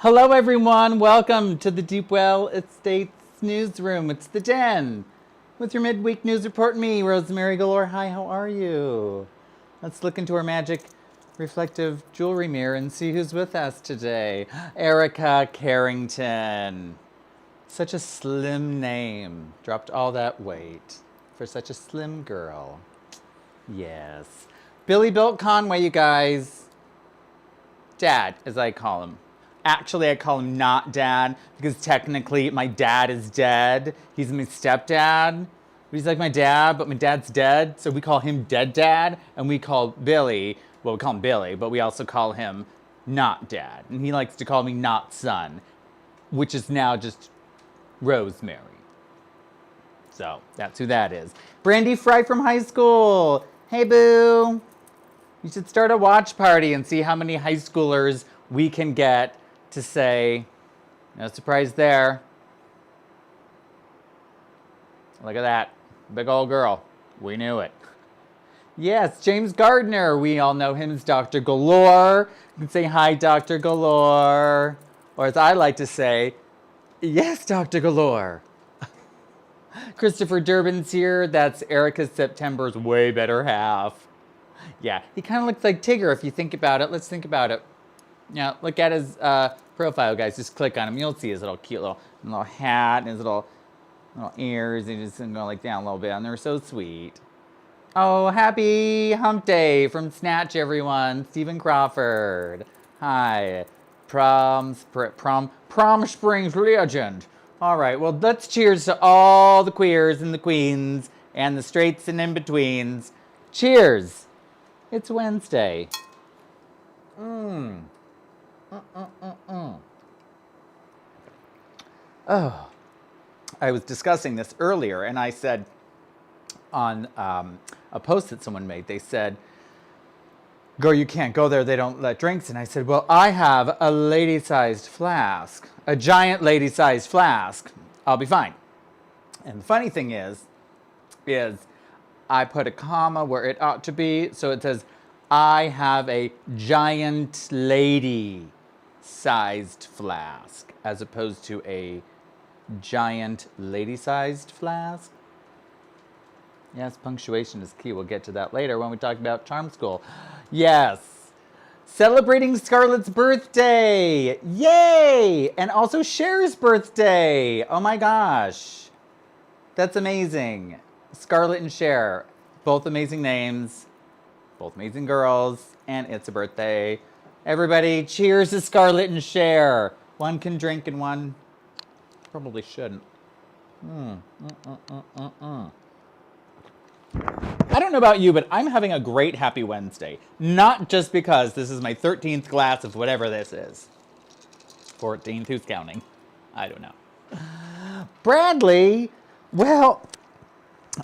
Hello, everyone. Welcome to the Deepwell Estates newsroom. It's the Den with your midweek news report. Me, Rosemary Galore. Hi, how are you? Let's look into our magic reflective jewelry mirror and see who's with us today. Erica Carrington. Such a slim name. Dropped all that weight for such a slim girl. Yes. Billy Built Conway, you guys. Dad, as I call him. Actually, I call him not Dad because technically my dad is dead. He's my stepdad. He's like my dad, but my dad's dead. So we call him Dead Dad, and we call Billy, well, we call him Billy, but we also call him Not Dad. And he likes to call me Not Son, which is now just Rosemary. So that's who that is. Brandy Fry from high school. Hey, boo. You should start a watch party and see how many high schoolers we can get to say, no surprise there. Look at that. Big old girl. We knew it. Yes, James Gardner. We all know him as Dr. Galore. You can say, hi, Dr. Galore. Or as I like to say, yes, Dr. Galore. Christopher Durbin's here. That's Erica's September's way better half. Yeah, he kind of looks like Tigger if you think about it. Let's think about it. Yeah, look at his profile, guys. Just click on him. You'll see his little cute little hat and his little ears. And just go like down a little bit, and they're so sweet. Oh, happy hump day from Snatch, everyone. Stephen Crawford. Hi. Prom Springs legend. All right, well, let's cheers to all the queers and the queens and the straights and in-betweens. Cheers. It's Wednesday. Oh, I was discussing this earlier, and I said on a post that someone made, they said, "Girl, you can't go there. They don't let drinks." And I said, well, I have a lady-sized flask, a giant lady-sized flask. I'll be fine. And the funny thing is I put a comma where it ought to be, so it says, I have a giant lady-sized flask, as opposed to a giant lady-sized flask. Yes, punctuation is key. We'll get to that later when we talk about Charm School. Yes. Celebrating Scarlett's birthday. Yay! And also Cher's birthday. Oh my gosh. That's amazing. Scarlett and Cher, both amazing names, both amazing girls, and it's a birthday. Everybody, cheers to Scarlett and Cher. One can drink and one probably shouldn't. I don't know about you, but I'm having a great Happy Wednesday. Not just because this is my 13th glass of whatever this is. 14th, who's counting? I don't know. Bradley, well,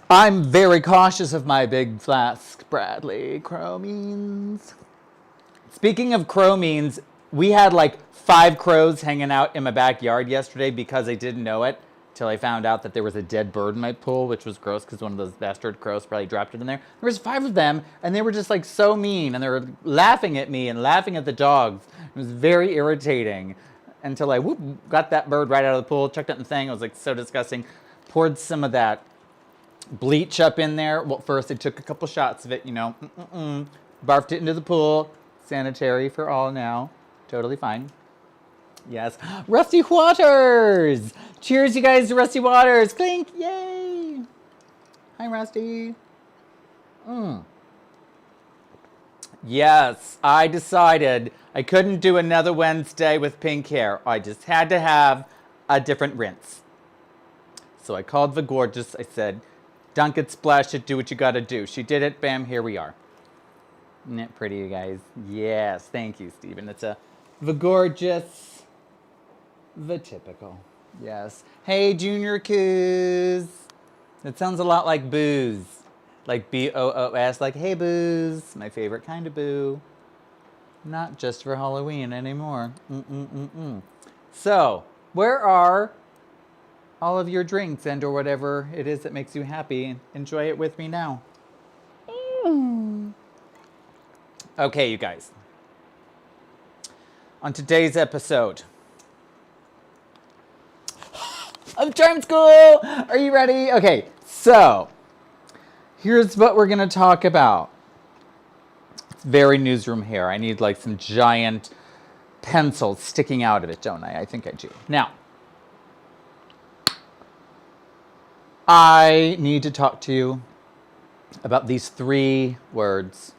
I'm very cautious of my big flask, Bradley. Chromines. Speaking of chromines, we had like 5 crows hanging out in my backyard yesterday because I didn't know it till I found out that there was a dead bird in my pool, which was gross because one of those bastard crows probably dropped it in there. There was 5 of them, and they were just like so mean, and they were laughing at me and laughing at the dogs. It was very irritating until I got that bird right out of the pool, chucked it in the thing. It was like so disgusting. Poured some of that bleach up in there. Well, first I took a couple shots of it, barfed it into the pool. Sanitary for all now. Totally fine. Yes. Rusty Waters! Cheers, you guys, to Rusty Waters. Clink! Yay! Hi, Rusty. Yes, I decided I couldn't do another Wednesday with pink hair. I just had to have a different rinse. So I called the gorgeous. I said, dunk it, splash it, do what you gotta do. She did it. Bam, here we are. Isn't it pretty, you guys? Yes, thank you, Stephen. It's the gorgeous, the typical. Yes. Hey, Junior Coos. It sounds a lot like booze. Like B-O-O-S, like, hey, booze. My favorite kind of boo. Not just for Halloween anymore. So, where are all of your drinks and or whatever it is that makes you happy? Enjoy it with me now. Okay, you guys. On today's episode, of charm school. Are you ready? Okay, so here's what we're going to talk about. It's very newsroom hair. I need like some giant pencils sticking out of it, don't I? I think I do. Now, I need to talk to you about these 3 words.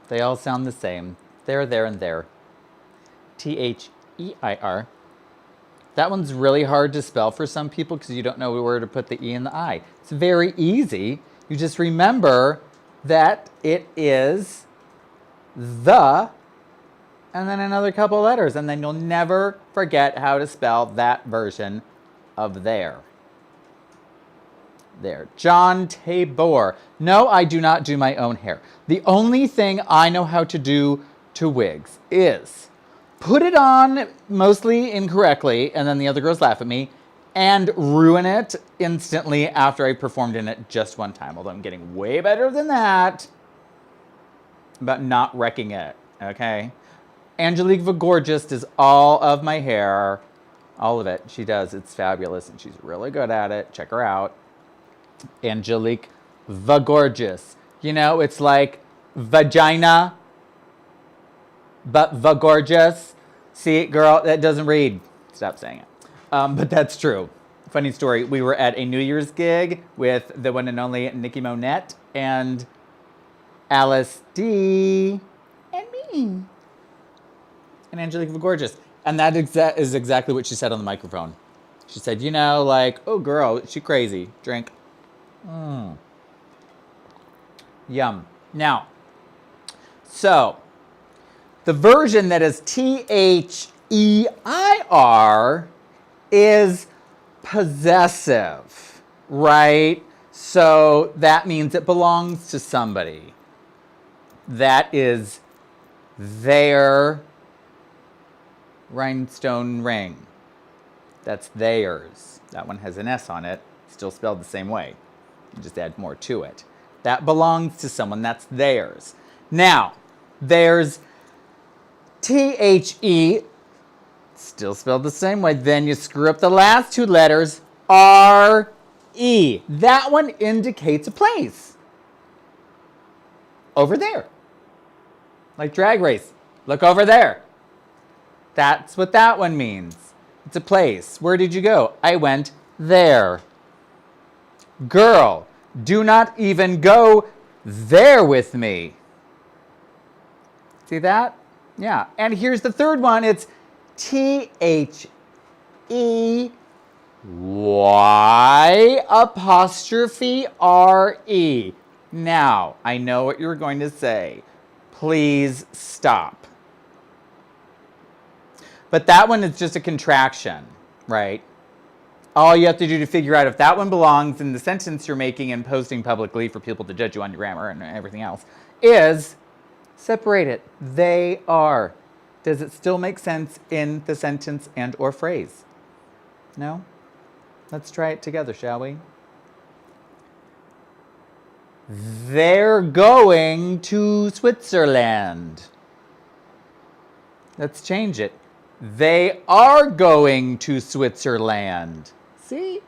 They all sound the same. There, and there. T-H-E-I-R. That one's really hard to spell for some people because you don't know where to put the E and the I. It's very easy. You just remember that it is the, and then another couple letters, and then you'll never forget how to spell that version of there. There. John Tabor. No, I do not do my own hair. The only thing I know how to do to wigs is put it on mostly incorrectly, and then the other girls laugh at me, and ruin it instantly after I performed in it just one time. Although I'm getting way better than that about not wrecking it, okay? Angelique Vigorgist does all of my hair. All of it. She does. It's fabulous, and she's really good at it. Check her out. Angelique Vigorgist. You know, it's like vagina, but Vigorgist. See, girl, that doesn't read. Stop saying it. But that's true. Funny story. We were at a New Year's gig with the one and only Nikki Monette and Alice D. and me. And Angelique Vigorgist. And that is exactly what she said on the microphone. She said, you know, like, oh, girl, she crazy. Drink. Yum. Now, so the version that is T-H-E-I-R is possessive, right? So that means it belongs to somebody. That is their rhinestone ring. That's theirs. That one has an S on it, still spelled the same way. You just add more to it. That belongs to someone. That's theirs. Now, there's T-H-E, still spelled the same way. Then you screw up the last 2 letters, R-E. That one indicates a place. Over there. Like Drag Race. Look over there. That's what that one means. It's a place. Where did you go? I went there. Girl, do not even go there with me. See that? Yeah. And here's the third one. It's T-H-E-Y''R-E. Now, I know what you're going to say. Please stop. But that one is just a contraction, right? All you have to do to figure out if that one belongs in the sentence you're making and posting publicly for people to judge you on your grammar and everything else is separate it. They are. Does it still make sense in the sentence and or phrase? No? Let's try it together, shall we? They're going to Switzerland. Let's change it. They are going to Switzerland. See?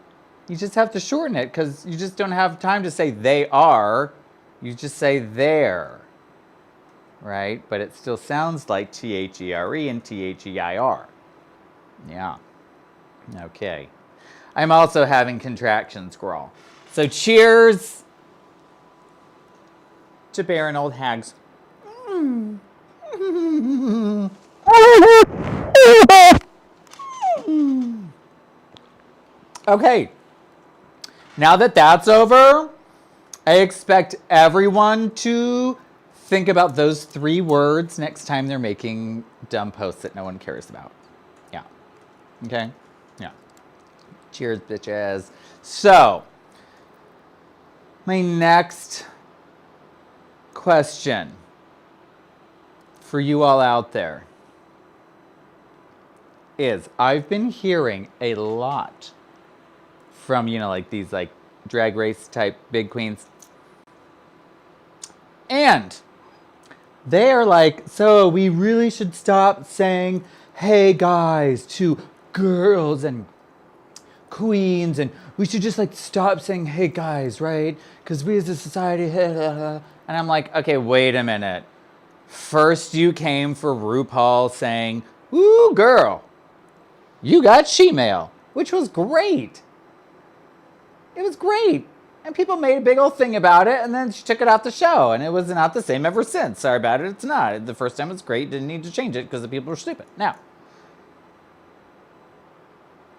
You just have to shorten it because you just don't have time to say they are. You just say there. Right? But it still sounds like T-H-E-R-E and T-H-E-I-R. Yeah. Okay. I'm also having contraction, squirrel. So cheers to barren old hags. Okay. Now that that's over, I expect everyone to think about those 3 words next time they're making dumb posts that no one cares about. Yeah. Okay? Yeah. Cheers, bitches. So, my next question for you all out there is, I've been hearing a lot from, you know, like these like Drag Race type big queens. And they are like, so we really should stop saying, hey guys, to girls, and queens, and we should just like stop saying, hey guys, right? Because we as a society, and I'm like, okay, wait a minute. First you came for RuPaul saying, ooh, girl, you got she-mail, which was great. It was great. And people made a big old thing about it, and then she took it off the show, and it was not the same ever since. Sorry about it, it's not. The first time it was great, didn't need to change it because the people were stupid. Now,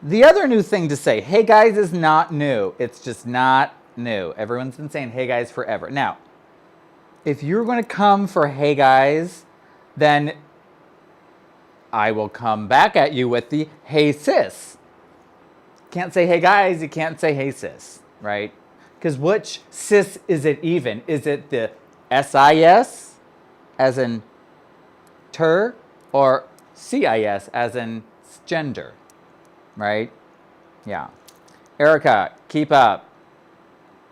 the other new thing to say, hey guys, is not new. It's just not new. Everyone's been saying hey guys forever. Now, if you're going to come for hey guys, then I will come back at you with the hey sis. Can't say hey guys, you can't say hey sis, right? Because which cis is it even? Is it the SIS as in ter, or CIS as in gender, right? Yeah. Erica, keep up.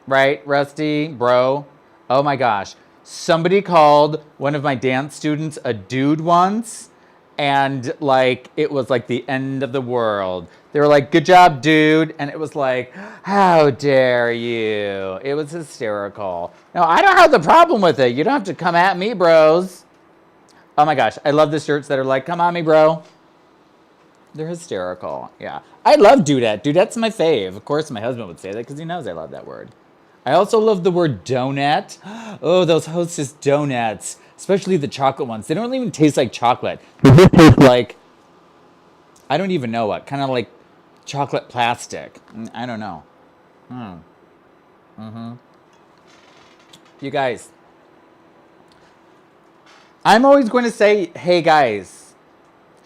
Right, Rusty, bro? Oh my gosh. Somebody called one of my dance students a dude once, and like it was like the end of the world. They were like, good job, dude. And it was like, how dare you? It was hysterical. No, I don't have the problem with it. You don't have to come at me, bros. Oh my gosh, I love the shirts that are like, come on me, bro. They're hysterical, yeah. I love dudette. Dudette's my fave. Of course, my husband would say that because he knows I love that word. I also love the word donut. Oh, those Hostess donuts, especially the chocolate ones. They don't even taste like chocolate. They just taste like, I don't even know what, kind of like chocolate plastic. I don't know. You guys, I'm always going to say, hey guys,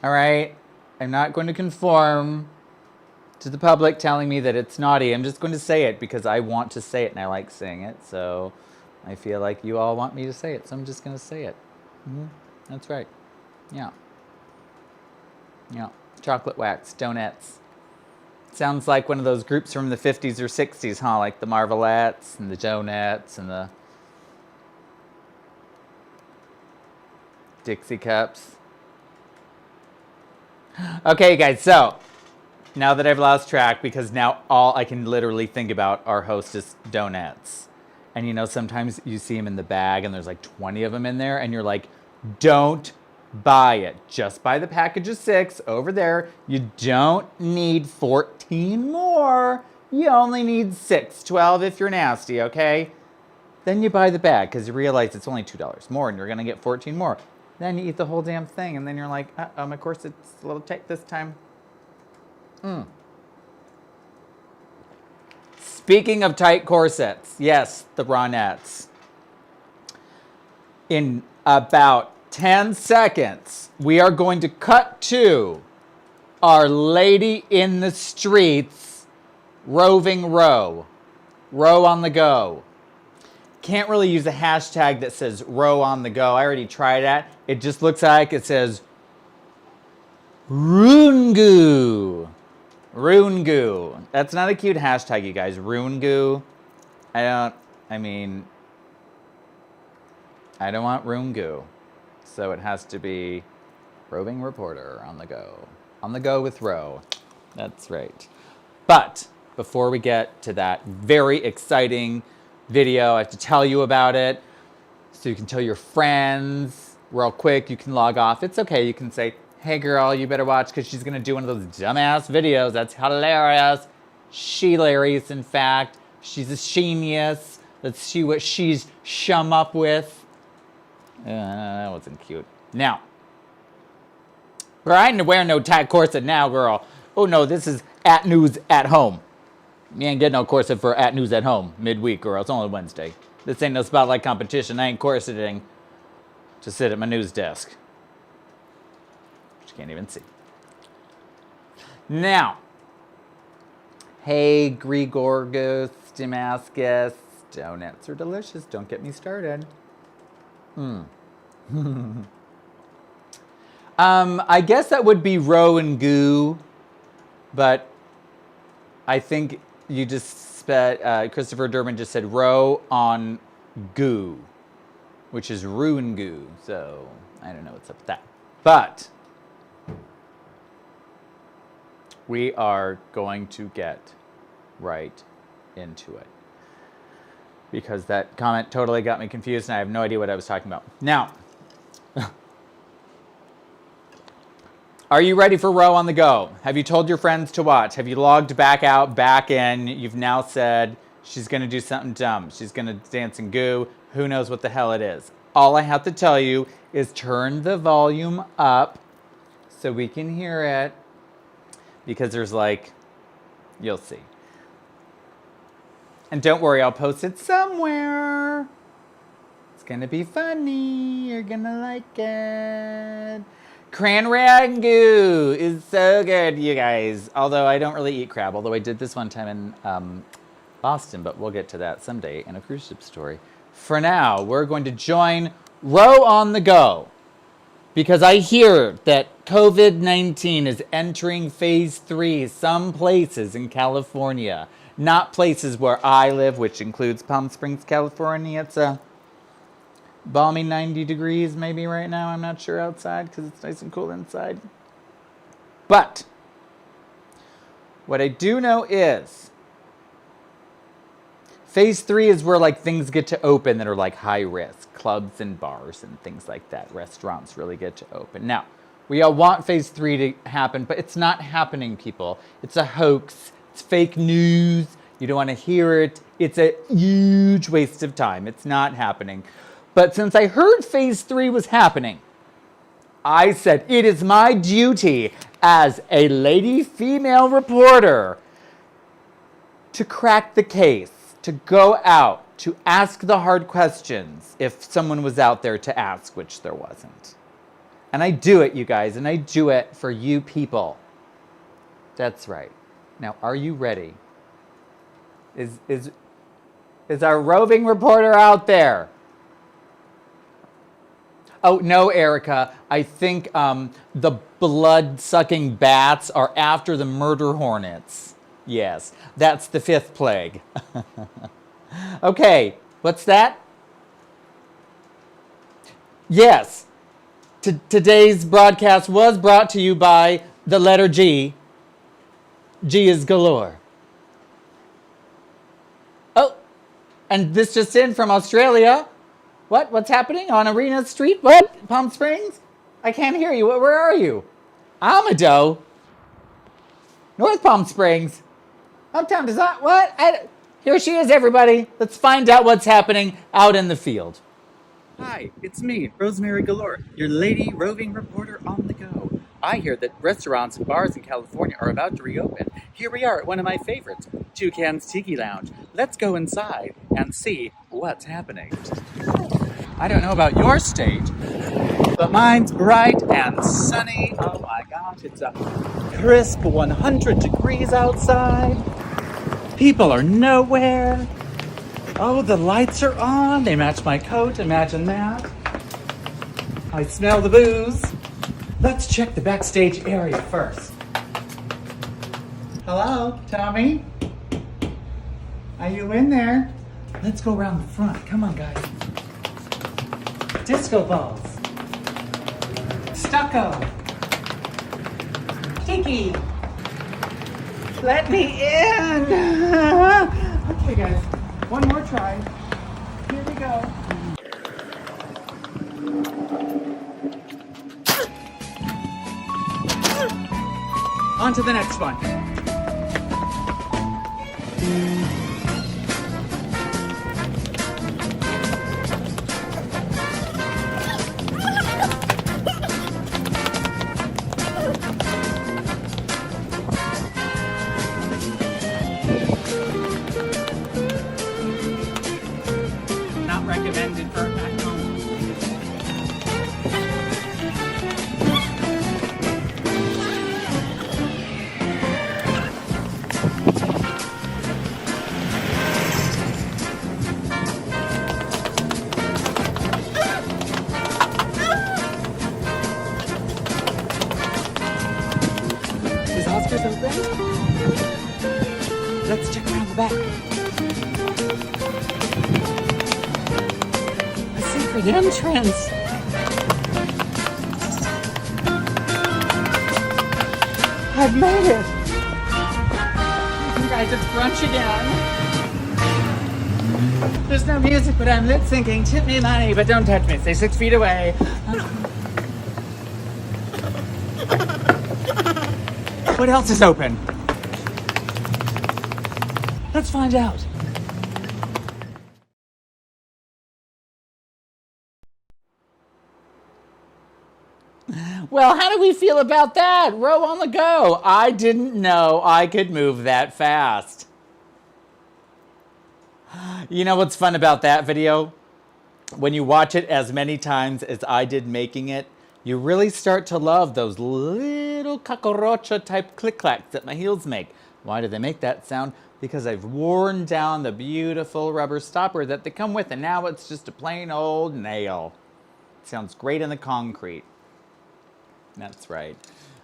all right? I'm not going to conform to the public telling me that it's naughty. I'm just going to say it because I want to say it and I like saying it. So I feel like you all want me to say it, so I'm just going to say it. That's right. Yeah. Yeah. Chocolate wax, donuts. Sounds like one of those groups from the 50s or 60s, huh? Like the Marvelettes and the Jonettes and the Dixie Cups. Okay, guys, so now that I've lost track, because now all I can literally think about are Hostess donuts. And you know, sometimes you see them in the bag and there's like 20 of them in there and you're like, don't buy it. Just buy the package of 6 over there. You don't need 14 more. You only need 6, 12 if you're nasty, okay? Then you buy the bag because you realize it's only $2 more and you're gonna get 14 more. Then you eat the whole damn thing and then you're like, of course it's a little tight this time. Speaking of tight corsets, yes, the Ronettes. In about 10 seconds, we are going to cut to Our Lady in the Streets, roving row on the go. Can't really use a hashtag that says row on the go. I already tried that. It just looks like it says Roongoo. Roongoo. That's not a cute hashtag, you guys. Roongoo. I don't want Roongoo. So it has to be roving reporter on the go. On the go with Ro. That's right. But before we get to that very exciting video, I have to tell you about it. So you can tell your friends real quick. You can log off. It's okay. You can say, hey girl, you better watch because she's going to do one of those dumbass videos. That's hilarious. She hilarious, in fact. She's a genius. Let's see what she's shum up with. That wasn't cute. Now, girl, I ain't wearing no tight corset now, girl. Oh no, this is at news at home. You ain't getting no corset for at news at home midweek, girl. It's only Wednesday. This ain't no spotlight competition. I ain't corseting to sit at my news desk. Can't even see. Now, hey, Grigorgos, Damascus. Donuts are delicious. Don't get me started. I guess that would be row and goo, but I think you just said, Christopher Durbin just said row on goo, which is ruin goo. So I don't know what's up with that. But we are going to get right into it. Because that comment totally got me confused and I have no idea what I was talking about. Now, are you ready for Row on the Go? Have you told your friends to watch? Have you logged back out, back in? You've now said she's going to do something dumb. She's going to dance and goo. Who knows what the hell it is? All I have to tell you is turn the volume up so we can hear it. Because there's like, you'll see. And don't worry, I'll post it somewhere. It's gonna be funny. You're gonna like it. Cran ragu is so good, you guys. Although I don't really eat crab, although I did this one time in Boston, but we'll get to that someday in a cruise ship story. For now, we're going to join Row on the Go. Because I hear that COVID-19 is entering phase 3 some places in California. Not places where I live, which includes Palm Springs, California. It's a balmy 90 degrees maybe right now. I'm not sure outside because it's nice and cool inside. But what I do know is phase 3 is where like things get to open that are like high risk. Clubs and bars and things like that. Restaurants really get to open. Now, we all want phase 3 to happen, but it's not happening, people. It's a hoax. It's fake news. You don't want to hear it. It's a huge waste of time. It's not happening. But since I heard phase 3 was happening, I said it is my duty as a lady female reporter to crack the case, to go out, to ask the hard questions if someone was out there to ask, which there wasn't. And I do it, you guys, and I do it for you people. That's right. Now, are you ready? Is our roving reporter out there? Oh, no, Erica. I think the blood-sucking bats are after the murder hornets. Yes, that's the 5th plague. Okay, what's that? Yes, today's broadcast was brought to you by the letter G. G is galore. Oh, and this just in from Australia. What? What's happening on Arena Street? What? Palm Springs? I can't hear you. Where are you? Amado? North Palm Springs? Uptown Design? What? Here she is, everybody. Let's find out what's happening out in the field. Hi, it's me, Rosemary Galore, your lady roving reporter on the go. I hear that restaurants and bars in California are about to reopen. Here we are at one of my favorites, Toucan's Tiki Lounge. Let's go inside and see what's happening. I don't know about your state, but mine's bright and sunny. Oh my gosh, it's a crisp 100 degrees outside. People are nowhere. Oh, the lights are on. They match my coat. Imagine that. I smell the booze. Let's check the backstage area first. Hello, Tommy? Are you in there? Let's go around the front. Come on, guys. Disco balls. Stucco. Tiki. Let me in. Okay, guys. One more try. Here we go. On to the next one. Not recommended for at home. Is Oscar's open? Let's check around the back. A secret entrance. I've made it. guys, it's brunch again. There's no music, but I'm lip syncing. Tip me money, but don't touch me. Stay 6 feet away. What else is open? Let's find out. Well, how do we feel about that? Row on the go. I didn't know I could move that fast. You know what's fun about that video? When you watch it as many times as I did making it, you really start to love those little cucaracha type click-clacks that my heels make. Why do they make that sound? Because I've worn down the beautiful rubber stopper that they come with, and now it's just a plain old nail. It sounds great in the concrete. That's right.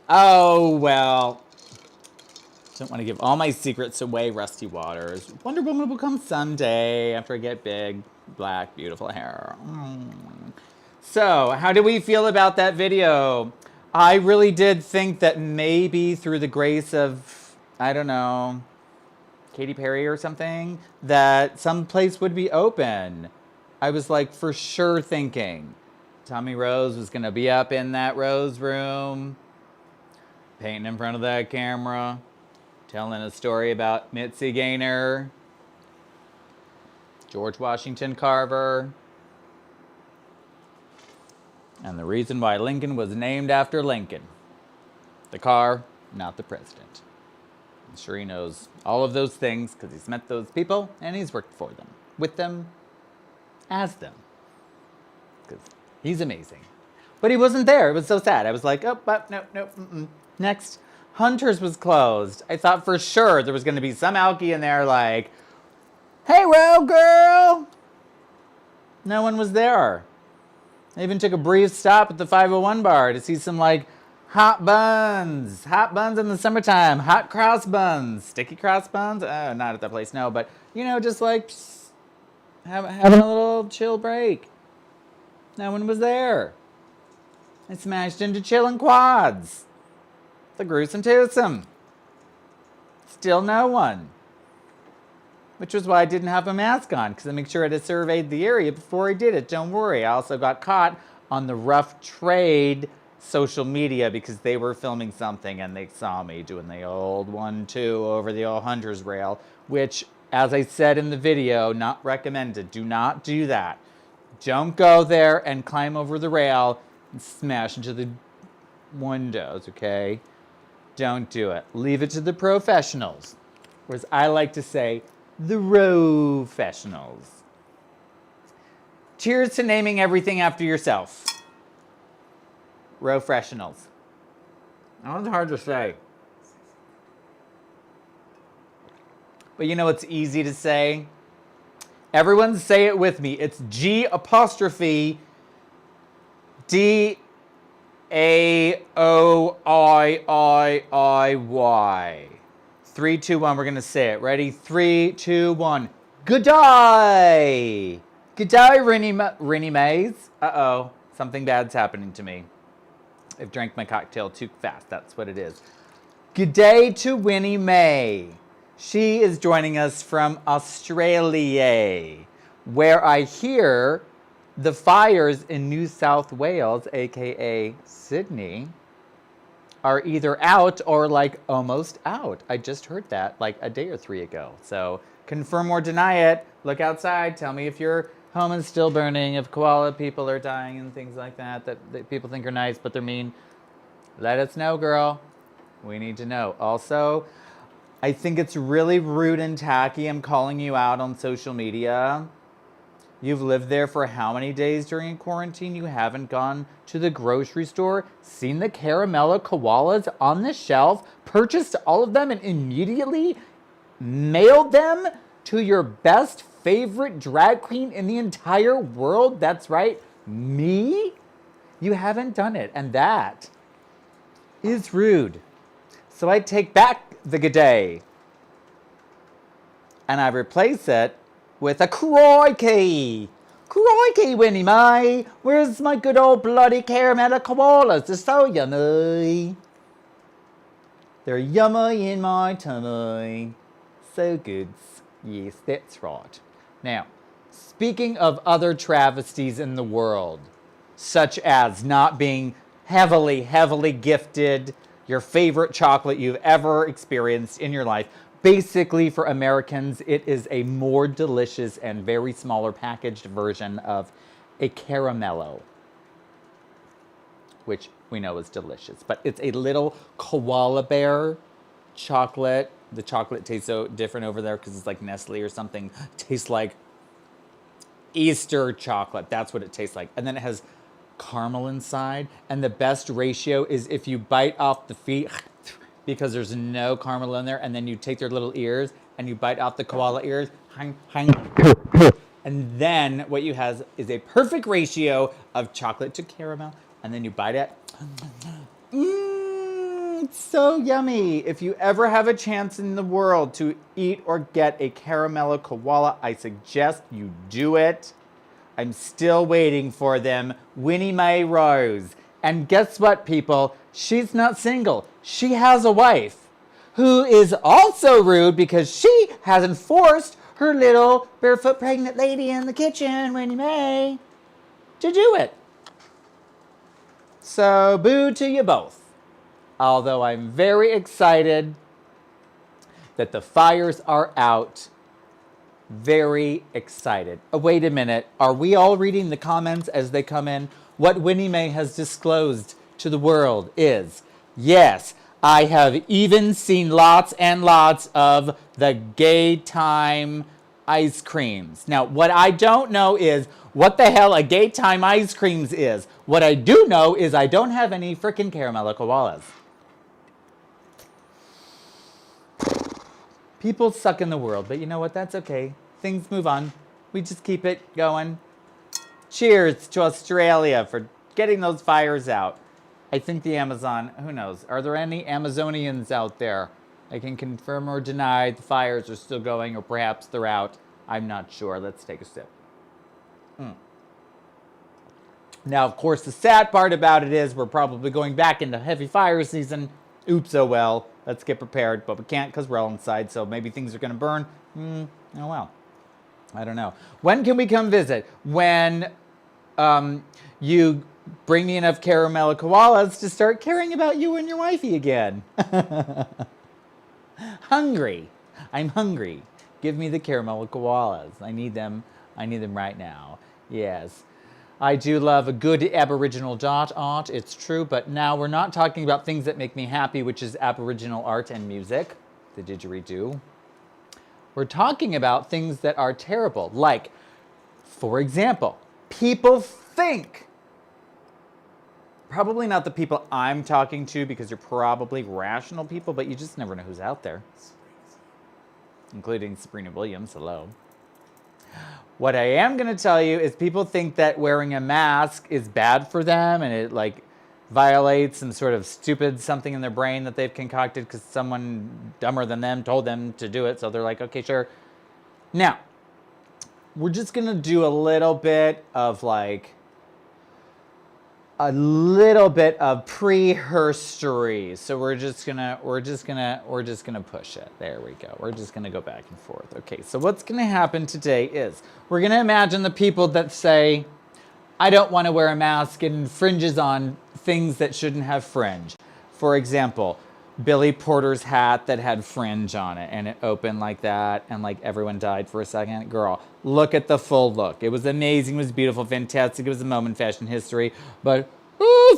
Oh, well. Don't want to give all my secrets away, Rusty Waters. Wonder Woman will come someday after I get big, black, beautiful hair. So, how do we feel about that video? I really did think that maybe through the grace of, I don't know, Katy Perry or something, that some place would be open. I was like for sure thinking Tommy Rose was going to be up in that Rose room, painting in front of that camera, telling a story about Mitzi Gaynor, George Washington Carver, and the reason why Lincoln was named after Lincoln. The car, not the president. I'm sure he knows all of those things because he's met those people and he's worked for them, with them, as them. Because he's amazing. But he wasn't there. It was so sad. I was like, oh, no. Next. Hunter's was closed. I thought for sure there was going to be some alkie in there like, hey, Ro girl. No one was there. I even took a brief stop at the 501 bar to see some like hot buns in the summertime, hot cross buns, sticky cross buns. Oh, not at that place, no, but you know, just like having a little chill break. No one was there. I smashed into chillin' quads. The gruesome twosome. Still no one. Which was why I didn't have a mask on, because I make sure I had surveyed the area before I did it. Don't worry. I also got caught on the Rough Trade social media because they were filming something and they saw me doing the old 1-2 over the old Hunter's rail, which, as I said in the video, not recommended. Do not do that. Don't go there and climb over the rail and smash into the windows, okay? Don't do it. Leave it to the professionals. Or as I like to say, the Ro-fessionals. Cheers to naming everything after yourself. Ro-fressionals. That one's hard to say. But you know what's easy to say? Everyone say it with me. It's G''D''A''OIIY. 3, 2, 1. We're going to say it. Ready? 3, 2, 1. Good day. Good day, Rennie Mays. Uh-oh. Something bad's happening to me. I've drank my cocktail too fast. That's what it is. Good day to Winnie May. She is joining us from Australia, where I hear the fires in New South Wales, aka Sydney, are either out or like almost out. I just heard that like a day or 3 ago. So confirm or deny it. Look outside. Tell me if your home is still burning, if koala people are dying and things like that people think are nice but they're mean. Let us know, girl. We need to know. Also, I think it's really rude and tacky. I'm calling you out on social media. You've lived there for how many days during quarantine? You haven't gone to the grocery store, seen the Caramella koalas on the shelf, purchased all of them, and immediately mailed them to your best favorite drag queen in the entire world? That's right, me? You haven't done it, and that is rude. So I take back the good day, and I replace it with a crikey. Crikey, Winnie May. Where's my good old bloody Caramella koalas? They're so yummy. They're yummy in my tummy. So good. Yes, that's right. Now, speaking of other travesties in the world, such as not being heavily, heavily gifted your favorite chocolate you've ever experienced in your life, basically for Americans, it is a more delicious and very smaller packaged version of a caramello, which we know is delicious. But it's a little koala bear chocolate. The chocolate tastes so different over there because it's like Nestle or something. It tastes like Easter chocolate. That's what it tastes like. And then it has caramel inside. And the best ratio is if you bite off the feet, because there's no caramel in there, and then you take their little ears and you bite off the koala ears, and then what you have is a perfect ratio of chocolate to caramel, and then you bite it. It's so yummy. If you ever have a chance in the world to eat or get a caramello koala, I suggest you do it. I'm still waiting for them. Winnie Mae Rose. And guess what, people? She's not single. She has a wife who is also rude because she hasn't forced her little barefoot pregnant lady in the kitchen, Winnie Mae, to do it. So boo to you both. Although I'm very excited that the fires are out. Very excited. Oh, wait a minute. Are we all reading the comments as they come in? What Winnie Mae has disclosed to the world is, yes, I have even seen lots and lots of the gay time ice creams. Now, what I don't know is what the hell a gay time ice creams is. What I do know is I don't have any frickin' caramello koalas. People suck in the world, but you know what? That's okay. Things move on. We just keep it going. Cheers to Australia for getting those fires out. I think the Amazon, who knows? Are there any Amazonians out there? I can confirm or deny the fires are still going, or perhaps they're out. I'm not sure. Let's take a sip. Now, of course, the sad part about it is we're probably going back into heavy fire season. Oops, oh well. Let's get prepared, but we can't because we're all inside, so maybe things are going to burn. Oh well. I don't know. When can we come visit? When you bring me enough caramello koalas to start caring about you and your wifey again. Hungry. I'm hungry. Give me the caramello koalas. I need them. I need them right now. Yes. I do love a good Aboriginal art. It's true, but now we're not talking about things that make me happy, which is Aboriginal art and music, the didgeridoo. We're talking about things that are terrible, like, for example, people think, probably not the people I'm talking to because you're probably rational people, but you just never know who's out there, including Sabrina Williams. Hello. What I am going to tell you is people think that wearing a mask is bad for them and it like violates some sort of stupid something in their brain that they've concocted because someone dumber than them told them to do it. So they're like, okay, sure. Now, we're just going to do a little bit of prehistory. So we're just gonna push it. There we go. We're just gonna go back and forth. Okay, so what's gonna happen today is we're gonna imagine the people that say, I don't want to wear a mask, it infringes on things that shouldn't have fringe. For example, Billy Porter's hat that had fringe on it and it opened like that and like everyone died for a second. Girl, look at the full look. It was amazing, it was beautiful, fantastic. It was a moment in fashion history, but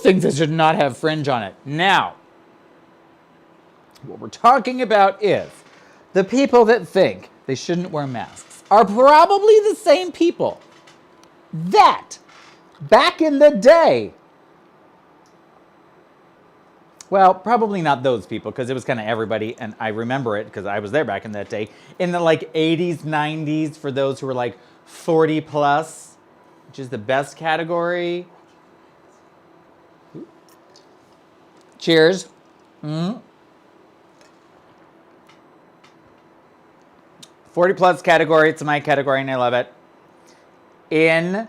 things that should not have fringe on it. Now, what we're talking about is the people that think they shouldn't wear masks are probably the same people that back in the day, well, probably not those people because it was kind of everybody, and I remember it because I was there back in that day. In the like 80s, 90s, for those who were like 40 plus, which is the best category. Cheers. 40 plus category, it's my category and I love it. In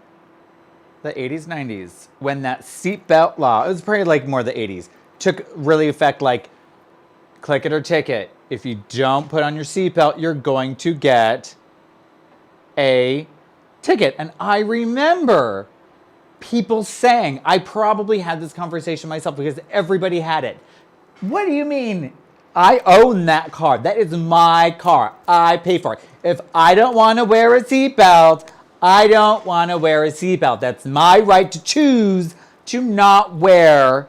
the 80s, 90s, when that seatbelt law, it was probably like more the 80s, took really effect, like click it or ticket. if you don't put on your seatbelt, you're going to get a ticket. And I remember people saying, I probably had this conversation myself because everybody had it. What do you mean? I own that car. That is my car. I pay for it. If I don't want to wear a seatbelt, I don't want to wear a seatbelt. That's my right to choose to not wear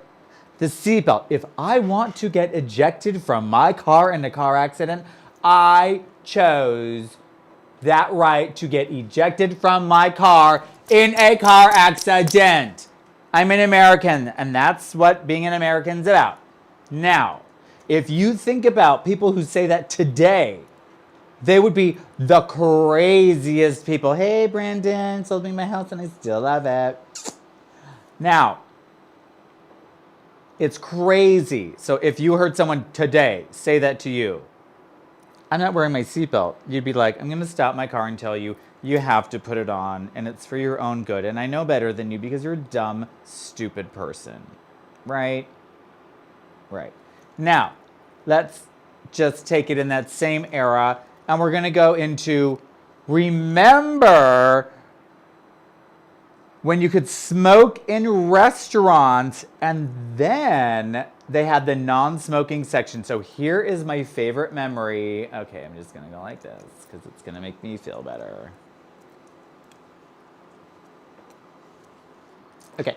the seatbelt. If I want to get ejected from my car in a car accident, I chose that right to get ejected from my car in a car accident. I'm an American, and that's what being an American is about. Now, if you think about people who say that today, they would be the craziest people. Hey, Brandon, sold me my house and I still love it. Now, it's crazy. So if you heard someone today say that to you, I'm not wearing my seatbelt, you'd be like, I'm going to stop my car and tell you, you have to put it on, and it's for your own good. And I know better than you because you're a dumb, stupid person. Right? Right. Now, let's just take it in that same era, and we're going to go into, remember when you could smoke in restaurants, and then they had the non-smoking section. So here is my favorite memory. Okay, I'm just going to go like this because it's going to make me feel better. Okay.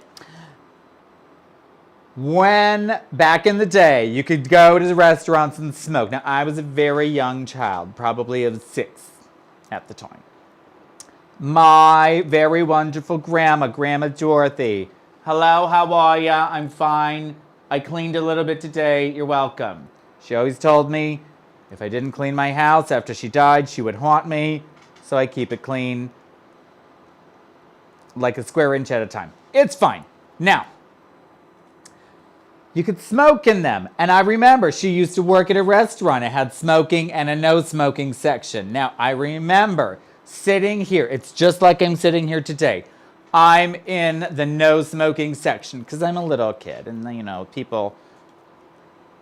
When, back in the day, you could go to the restaurants and smoke. Now, I was a very young child, probably of 6 at the time. My very wonderful grandma, Grandma Dorothy. Hello, how are ya? I'm fine. I cleaned a little bit today. You're welcome. She always told me if I didn't clean my house after she died, she would haunt me. So I keep it clean like a square inch at a time. It's fine. Now, you could smoke in them. And I remember she used to work at a restaurant. It had smoking and a no smoking section. Now, I remember sitting here. It's just like I'm sitting here today. I'm in the no smoking section because I'm a little kid. And, you know, people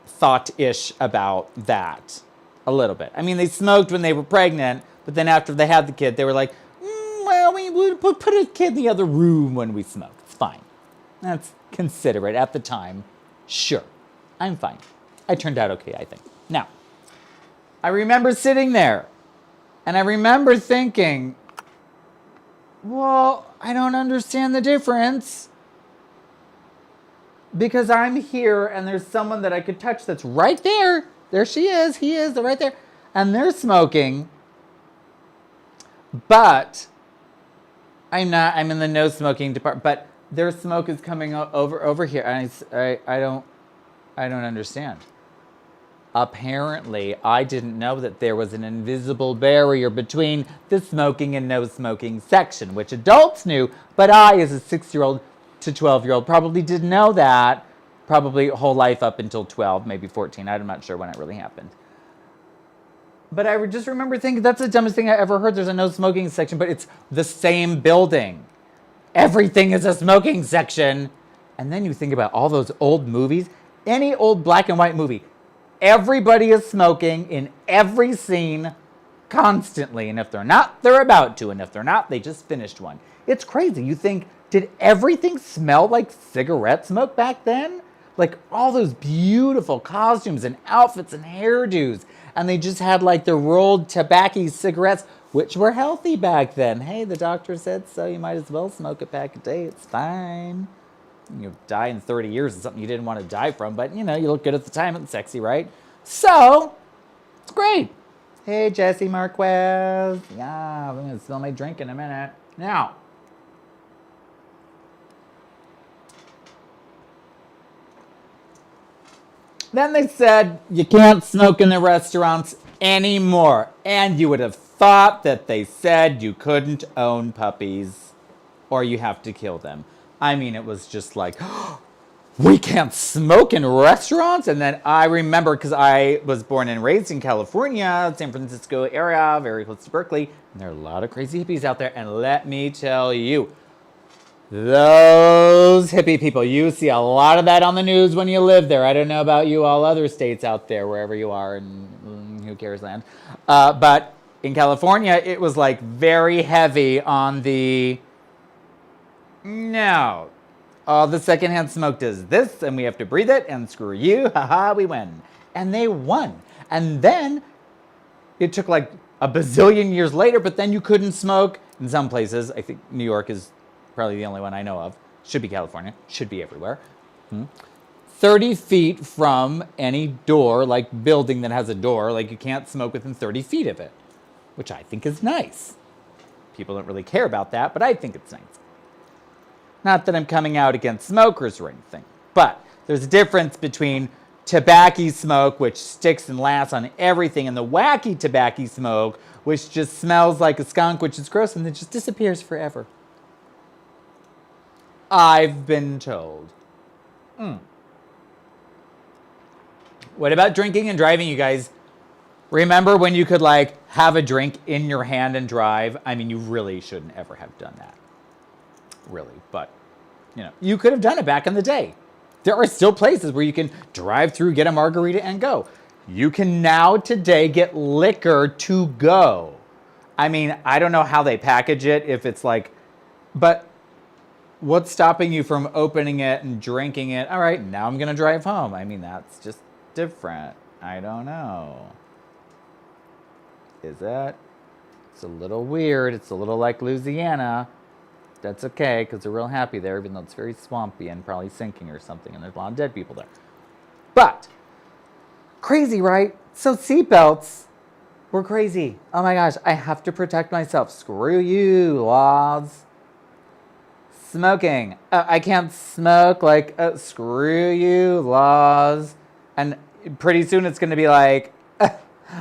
thought-ish about that a little bit. I mean, they smoked when they were pregnant. But then after they had the kid, they were like, well, we would put a kid in the other room when we smoke. It's fine. That's considerate at the time. Sure, I'm fine. I turned out okay, I think. Now, I remember sitting there, and I remember thinking, well, I don't understand the difference. Because I'm here, and there's someone that I could touch that's right there. There she is, he is, they're right there. And they're smoking. But I'm not, I'm in the no smoking department. But their smoke is coming over here, and I don't understand. Apparently, I didn't know that there was an invisible barrier between the smoking and no smoking section, which adults knew, but I, as a 6-year-old to 12-year-old, probably didn't know that. Probably whole life up until 12, maybe 14. I'm not sure when it really happened. But I just remember thinking, that's the dumbest thing I ever heard. There's a no smoking section, but it's the same building. Everything is a smoking section. And then you think about all those old movies. Any old black and white movie. Everybody is smoking in every scene constantly. And if they're not, they're about to. And if they're not, they just finished one. It's crazy. You think, did everything smell like cigarette smoke back then? Like all those beautiful costumes and outfits and hairdos. And they just had like the rolled tobacco cigarettes, which were healthy back then. Hey, the doctor said so. You might as well smoke a pack a day. It's fine. You'll die in 30 years is something you didn't want to die from. But, you know, you look good at the time. It's sexy, right? So, it's great. Hey, Jesse Marquez. Yeah, I'm going to spill my drink in a minute. Now, then they said you can't smoke in the restaurants anymore. And you would have thought that they said you couldn't own puppies or you have to kill them. I mean, it was just like, we can't smoke in restaurants? And then I remember, because I was born and raised in California, San Francisco area, very close to Berkeley, and there are a lot of crazy hippies out there. And let me tell you, Those hippie people, you see a lot of that on the news when you live there. I don't know about you all other states out there, wherever you are, and who cares land. But in California, it was like very heavy on the, no, all the secondhand smoke does this, and we have to breathe it, and screw you, haha, we win. And they won. And then it took like a bazillion years later, but then you couldn't smoke in some places. I think New York is probably the only one I know of. Should be California. Should be everywhere. 30 feet from any door, like building that has a door, like you can't smoke within 30 feet of it, which I think is nice. People don't really care about that, but I think it's nice. Not that I'm coming out against smokers or anything, but there's a difference between tobacco smoke, which sticks and lasts on everything, and the wacky tobacco smoke, which just smells like a skunk, which is gross, and it just disappears forever. I've been told. What about drinking and driving, you guys? Remember when you could like have a drink in your hand and drive? I mean, you really shouldn't ever have done that. Really, but you know, you could have done it back in the day. There are still places where you can drive through, get a margarita, and go. You can now today get liquor to go. I mean, I don't know how they package it, if it's like, but what's stopping you from opening it and drinking it? All right, now I'm going to drive home. I mean, that's just different. I don't know. Is that? It's a little weird. It's a little like Louisiana. That's okay, because they're real happy there, even though it's very swampy and probably sinking or something, and there's a lot of dead people there. But, crazy, right? So seatbelts were crazy. Oh my gosh, I have to protect myself. Screw you, laws. Smoking. I can't smoke, like, screw you, laws. And pretty soon it's going to be like,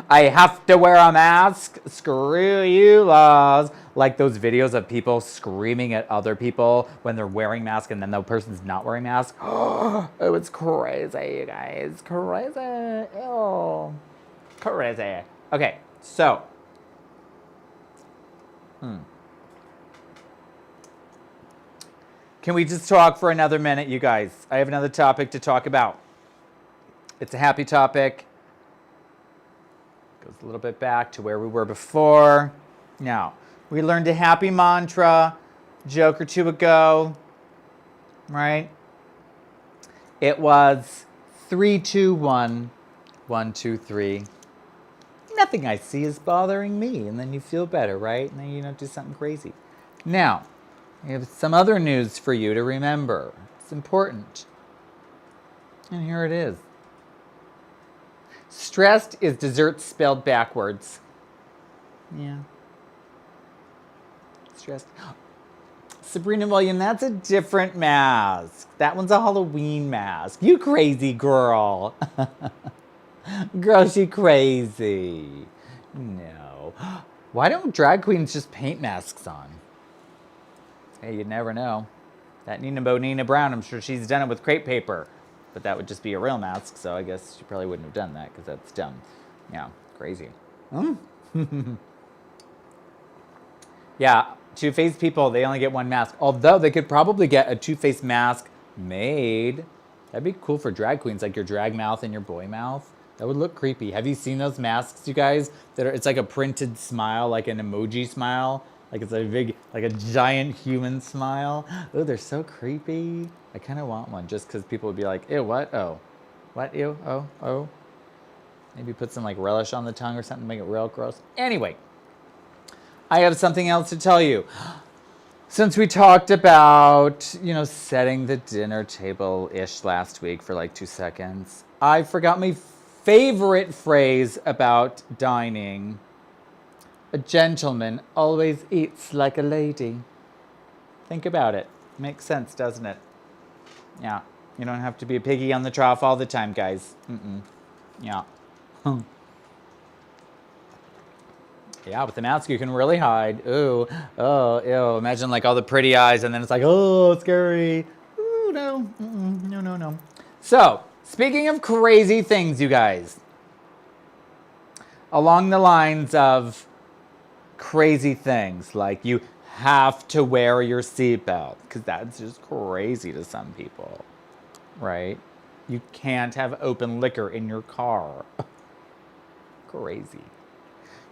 I have to wear a mask. Screw you, laws. Like those videos of people screaming at other people when they're wearing masks and then the person's not wearing masks. Oh, it's crazy, you guys. Crazy. Ew. Crazy. Okay, so. Can we just talk for another minute, you guys? I have another topic to talk about. It's a happy topic. Goes a little bit back to where we were before. Now, we learned a happy mantra a joke or two ago, right? It was 3, 2, 1, 1, 2, 3. Nothing I see is bothering me, and then you feel better, right? And then you don't do something crazy. Now, I have some other news for you to remember. It's important. And here it is. Stressed is dessert spelled backwards. Yeah. Stressed. Sabrina William, that's a different mask. That one's a Halloween mask. You crazy girl. Girl, she crazy. No. Why don't drag queens just paint masks on? Hey, you never know. That Nina Bonina Brown, I'm sure she's done it with crepe paper. But that would just be a real mask, so I guess she probably wouldn't have done that because that's dumb. Yeah, crazy. Yeah, two-faced people, they only get one mask. Although they could probably get a two-faced mask made. That'd be cool for drag queens, like your drag mouth and your boy mouth. That would look creepy. Have you seen those masks, you guys? It's like a printed smile, like an emoji smile. Like it's a big, like a giant human smile. Oh, they're so creepy. I kind of want one just because people would be like, ew, what? Oh. What? Ew? Oh, oh. Maybe put some like relish on the tongue or something to make it real gross. Anyway, I have something else to tell you. Since we talked about, you know, setting the dinner table-ish last week for like 2 seconds, I forgot my favorite phrase about dining. A gentleman always eats like a lady. Think about it. Makes sense, doesn't it? Yeah. You don't have to be a piggy on the trough all the time, guys. Yeah. Yeah, with the mask you can really hide. Ooh. Oh, ew. Imagine like all the pretty eyes and then it's like, oh, scary. Ooh, no. No, no, no. So, speaking of crazy things, you guys. Along the lines of crazy things like you have to wear your seatbelt, because that's just crazy to some people, right? You can't have open liquor in your car. Crazy.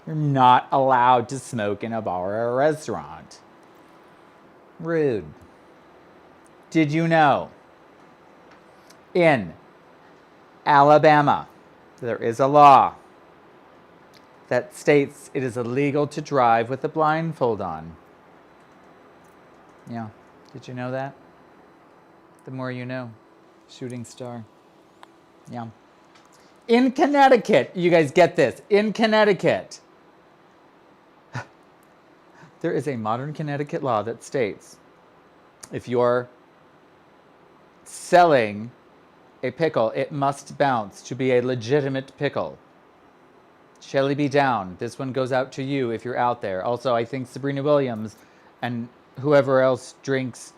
You're not allowed to smoke in a bar or a restaurant. Rude. Did you know in Alabama there is a law that states it is illegal to drive with a blindfold on? Yeah. Did you know that? The more you know. Shooting star. Yeah. In Connecticut, you guys get this. In Connecticut, there is a modern Connecticut law that states if you're selling a pickle, it must bounce to be a legitimate pickle. Shelly B. Down, this one goes out to you if you're out there. Also, I think Sabrina Williams and whoever else drinks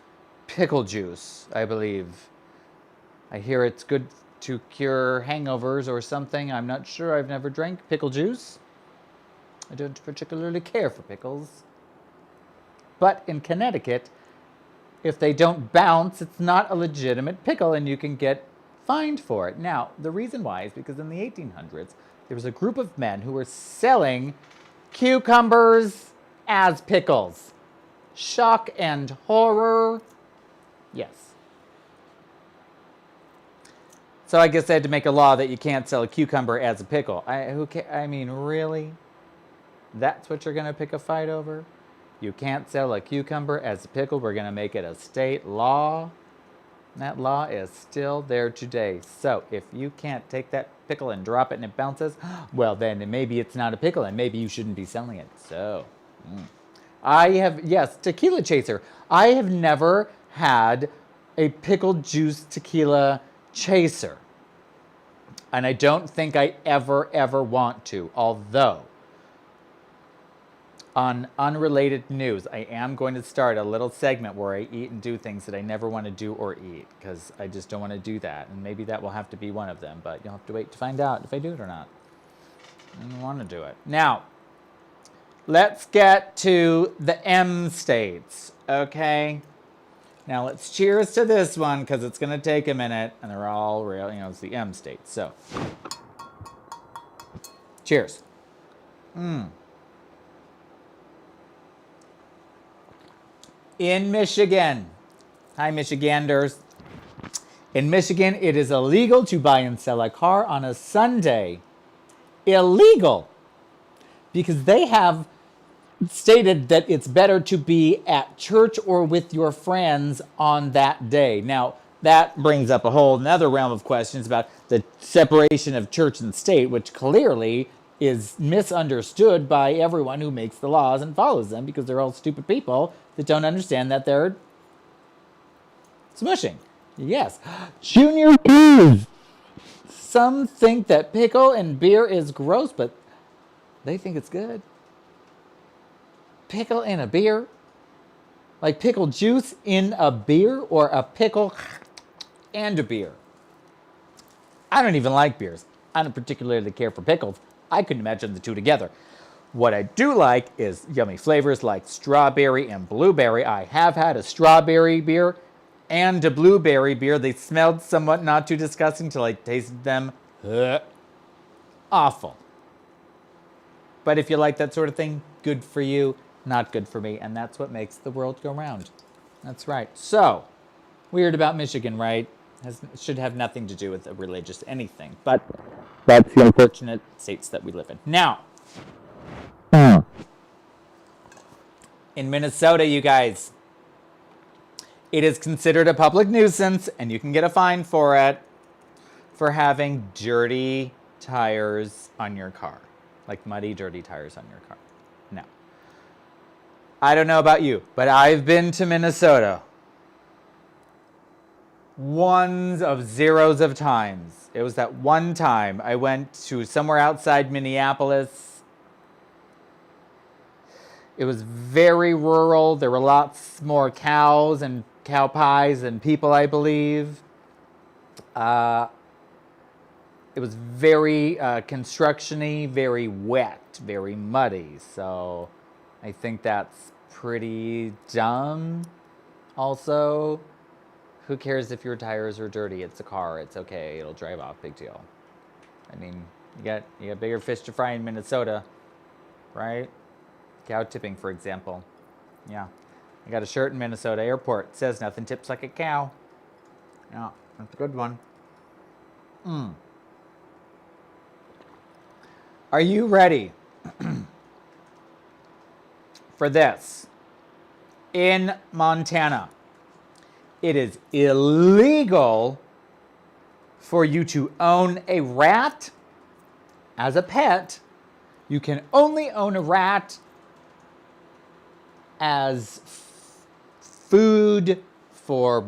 pickle juice, I believe. I hear it's good to cure hangovers or something. I'm not sure. I've never drank pickle juice. I don't particularly care for pickles. But in Connecticut, if they don't bounce, it's not a legitimate pickle and you can get fined for it. Now, the reason why is because in the 1800s, there was a group of men who were selling cucumbers as pickles. Shock and horror. Yes. So I guess they had to make a law that you can't sell a cucumber as a pickle. I mean, really? That's what you're going to pick a fight over? You can't sell a cucumber as a pickle. We're going to make it a state law. And that law is still there today. So if you can't take that pickle and drop it and it bounces, well, then maybe it's not a pickle and maybe you shouldn't be selling it. So, yes, tequila chaser. I have never had a pickle juice tequila chaser. And I don't think I ever want to. Although, on unrelated news, I am going to start a little segment where I eat and do things that I never want to do or eat, because I just don't want to do that. And maybe that will have to be one of them, but you'll have to wait to find out if I do it or not. I don't want to do it. Now, let's get to the M states, okay? Now let's cheers to this one, because it's going to take a minute, and they're all real, it's the M states. So, cheers. In Michigan, hi Michiganders. In Michigan, it is illegal to buy and sell a car on a Sunday. Illegal. Because they have stated that it's better to be at church or with your friends on that day. Now, that brings up a whole another realm of questions about the separation of church and state, which clearly is misunderstood by everyone who makes the laws and follows them, because they're all stupid people that don't understand that they're smushing. Yes. Junior beers. Some think that pickle and beer is gross, but they think it's good. Pickle in a beer? Like pickle juice in a beer, or a pickle and a beer? I don't even like beers. I don't particularly care for pickles. I couldn't imagine the two together. What I do like is yummy flavors like strawberry and blueberry. I have had a strawberry beer and a blueberry beer. They smelled somewhat not too disgusting till I tasted them. Awful. But if you like that sort of thing, good for you, not good for me. And that's what makes the world go round. That's right. So, weird about Michigan, right? Should have nothing to do with a religious anything. But that's the unfortunate states that we live in. Now, in Minnesota, you guys, it is considered a public nuisance, and you can get a fine for it, for having dirty tires on your car. Like muddy, dirty tires on your car. Now, I don't know about you, but I've been to Minnesota ones of zeros of times. It was that one time I went to somewhere outside Minneapolis. It was very rural. There were lots more cows and cow pies than people, I believe. It was very construction-y, very wet, very muddy. So I think that's pretty dumb. Also, who cares if your tires are dirty? It's a car. It's okay. It'll drive off. Big deal. I mean, you got bigger fish to fry in Minnesota, right? Cow tipping, for example. Yeah. I got a shirt in Minnesota airport. It says nothing tips like a cow. Yeah, that's a good one. Are you ready for this? In Montana, it is illegal for you to own a rat as a pet. You can only own a rat as food for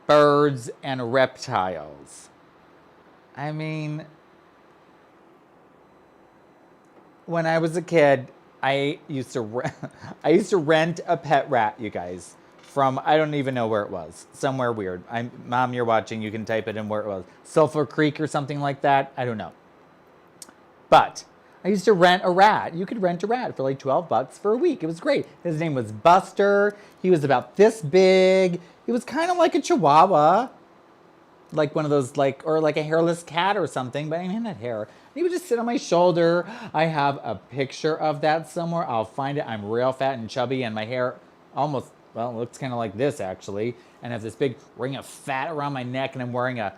birds and reptiles. I mean, when I was a kid, I used to rent a pet rat, you guys, from, I don't even know where it was, somewhere weird. Mom, you're watching, you can type it in where it was. Sulphur Creek or something like that, I don't know. But I used to rent a rat. You could rent a rat for like $12 for a week. It was great. His name was Buster. He was about this big. He was kind of like a Chihuahua, like one of those, like, or like a hairless cat or something, but I mean, not hair. He would just sit on my shoulder. I have a picture of that somewhere. I'll find it. I'm real fat and chubby, and my hair almost, well, it looks kind of like this actually. And I have this big ring of fat around my neck, and I'm wearing a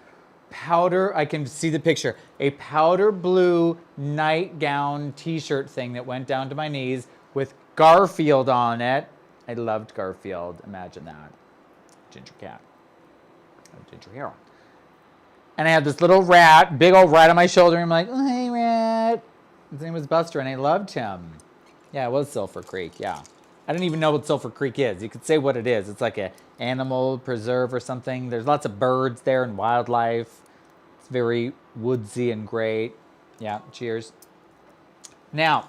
powder, I can see the picture, a powder blue nightgown t-shirt thing that went down to my knees with Garfield on it. I loved Garfield. Imagine that. Ginger cat. Ginger hair on. And I had this little rat, big old rat on my shoulder. And I'm like, oh, hey, rat. His name was Buster, and I loved him. Yeah, it was Sulphur Creek, yeah. I don't even know what Sulphur Creek is. You could say what it is. It's like an animal preserve or something. There's lots of birds there and wildlife. It's very woodsy and great. Yeah, cheers. Now,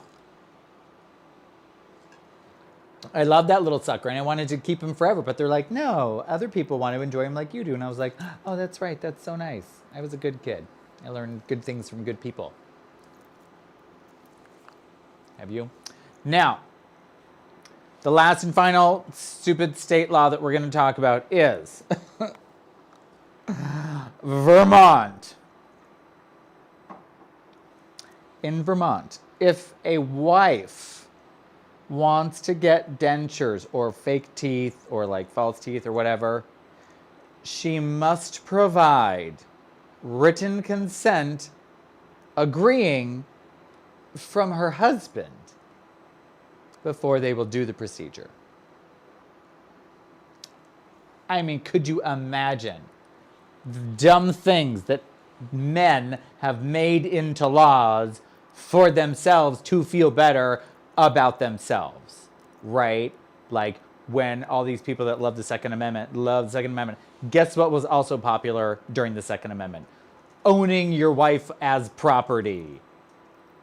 I love that little sucker, and I wanted to keep him forever, but they're like, no, other people want to enjoy him like you do. And I was like, oh, that's right. That's so nice. I was a good kid. I learned good things from good people. Have you? Now, the last and final stupid state law that we're going to talk about is Vermont. In Vermont, if a wife wants to get dentures or fake teeth or like false teeth or whatever, she must provide written consent agreeing from her husband before they will do the procedure. I mean, could you imagine the dumb things that men have made into laws for themselves to feel better about themselves, right? Like when all these people that love the Second Amendment, guess what was also popular during the Second Amendment? Owning your wife as property,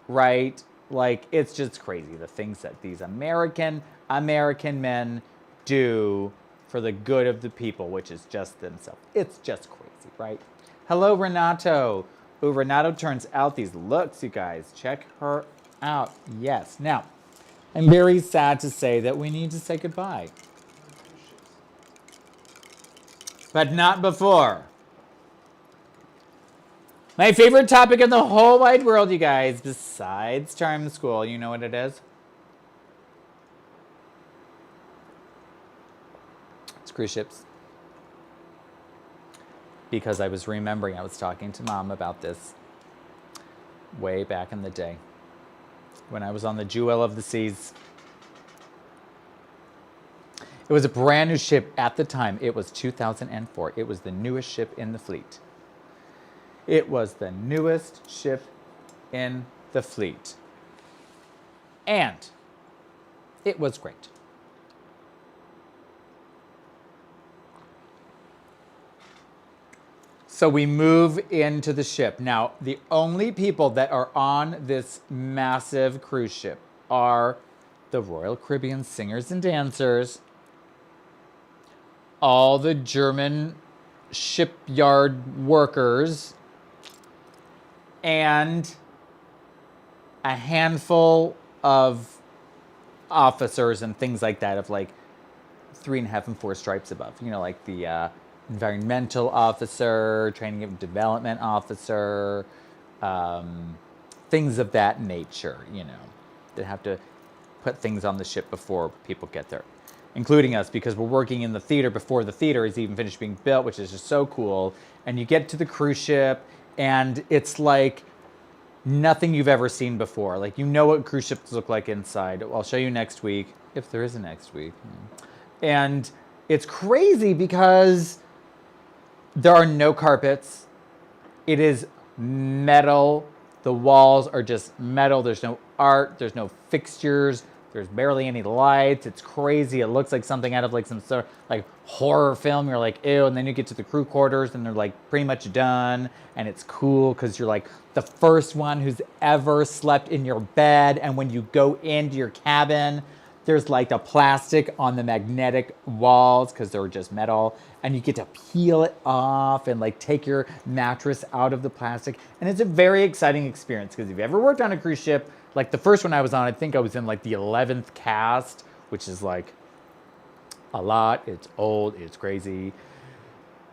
right? Like, it's just crazy, the things that these American men do for the good of the people, which is just themselves. It's just crazy, right? Hello, Renato. Ooh, Renato turns out these looks, you guys. Check her out. Yes. Now, I'm very sad to say that we need to say goodbye. But not before. My favorite topic in the whole wide world, you guys, besides Charm School, you know what it is? It's cruise ships. Because I was remembering, I was talking to Mom about this way back in the day when I was on the Jewel of the Seas. It was a brand new ship at the time. It was 2004. It was the newest ship in the fleet. It was the newest ship in the fleet. And it was great. So we move into the ship. Now, the only people that are on this massive cruise ship are the Royal Caribbean singers and dancers, all the German shipyard workers, and a handful of officers and things like that of like 3.5 and 4 stripes above. You know, like the environmental officer, training and development officer, things of that nature, you know, that have to put things on the ship before people get there, including us, because we're working in the theater before the theater is even finished being built, which is just so cool. And you get to the cruise ship, and it's like nothing you've ever seen before. Like, you know what cruise ships look like inside. I'll show you next week, if there is a next week. And it's crazy because there are no carpets. It is metal. The walls are just metal. There's no art. There's no fixtures. There's barely any lights. It's crazy. It looks like something out of like some sort of like horror film. You're like, ew. And then you get to the crew quarters and they're like pretty much done. And it's cool because you're like the first one who's ever slept in your bed. And when you go into your cabin, there's like the plastic on the magnetic walls because they're just metal. And you get to peel it off and like take your mattress out of the plastic. And it's a very exciting experience because if you've ever worked on a cruise ship, like the first one I was on, I think I was in like the 11th cast, which is like a lot. It's old, it's crazy.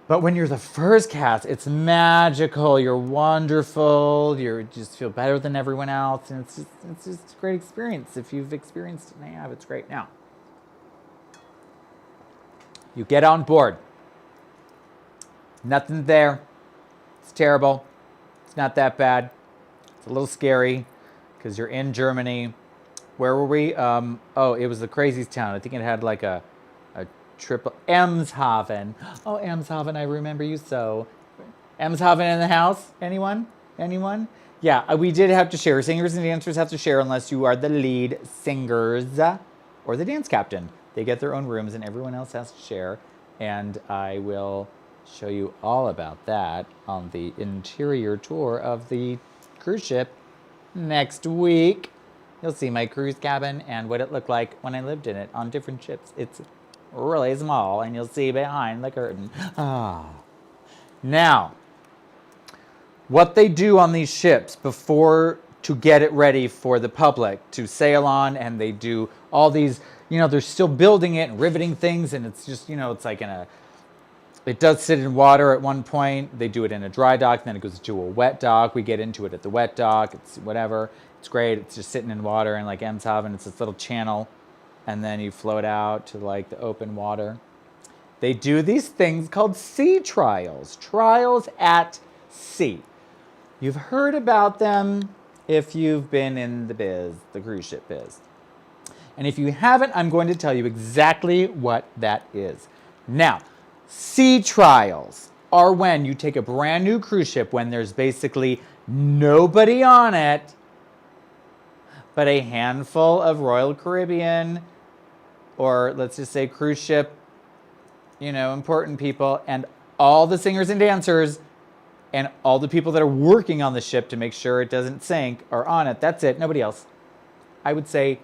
But when you're the first cast, it's magical. You're wonderful. You just feel better than everyone else. And it's just a great experience. If you've experienced it and I have, it's great. Now, you get on board. Nothing there. It's terrible. It's not that bad. It's a little scary because you're in Germany. Where were we? Oh, it was the craziest town. I think it had like a triple Emshaven. Oh, Emshaven, I remember you so. Emshaven in the house? Anyone? Anyone? Yeah, we did have to share. Singers and dancers have to share unless you are the lead singers or the dance captain. They get their own rooms and everyone else has to share. And I will show you all about that on the interior tour of the cruise ship next week. You'll see my cruise cabin and what it looked like when I lived in it on different ships. It's really small, and you'll see behind the curtain. Now, what they do on these ships before to get it ready for the public to sail on, and they do all these, you know, they're still building it and riveting things, and it's just, you know, it's like it does sit in water at one point. They do it in a dry dock, then it goes to a wet dock. We get into it at the wet dock. It's whatever. It's great. It's just sitting in water, and like Emshaven, it's this little channel. And then you float out to like the open water. They do these things called sea trials, trials at sea. You've heard about them if you've been in the biz, the cruise ship biz. And if you haven't, I'm going to tell you exactly what that is. Now, sea trials are when you take a brand new cruise ship when there's basically nobody on it, but a handful of Royal Caribbean, or let's just say cruise ship, you know, important people, and all the singers and dancers and all the people that are working on the ship to make sure it doesn't sink are on it. That's it. Nobody else. I would say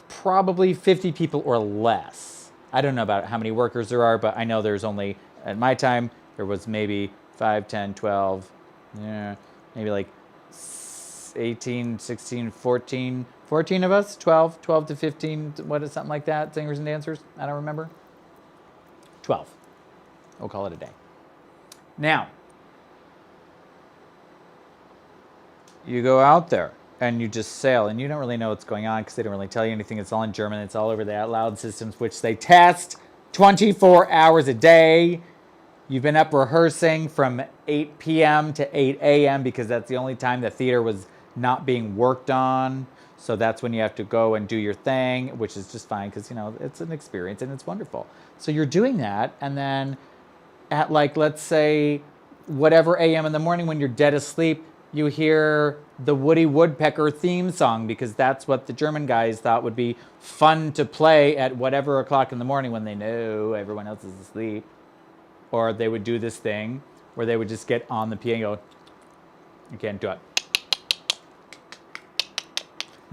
probably 50 people or less. I don't know about how many workers there are, but I know there's only, at my time, there was maybe 5, 10, 12, maybe like 18, 16, 14 of us, 12 to 15, what is something like that, singers and dancers? I don't remember. 12. We'll call it a day. Now, you go out there and you just sail, and you don't really know what's going on because they don't really tell you anything. It's all in German. It's all over the out loud systems, which they test 24 hours a day. You've been up rehearsing from 8 p.m. to 8 a.m. because that's the only time the theater was not being worked on. So that's when you have to go and do your thing, which is just fine because, you know, it's an experience and it's wonderful. So you're doing that, and then at like, let's say, whatever a.m. in the morning when you're dead asleep, you hear the Woody Woodpecker theme song because that's what the German guys thought would be fun to play at whatever o'clock in the morning when they know everyone else is asleep. Or they would do this thing where they would just get on the piano and go, you can't do it.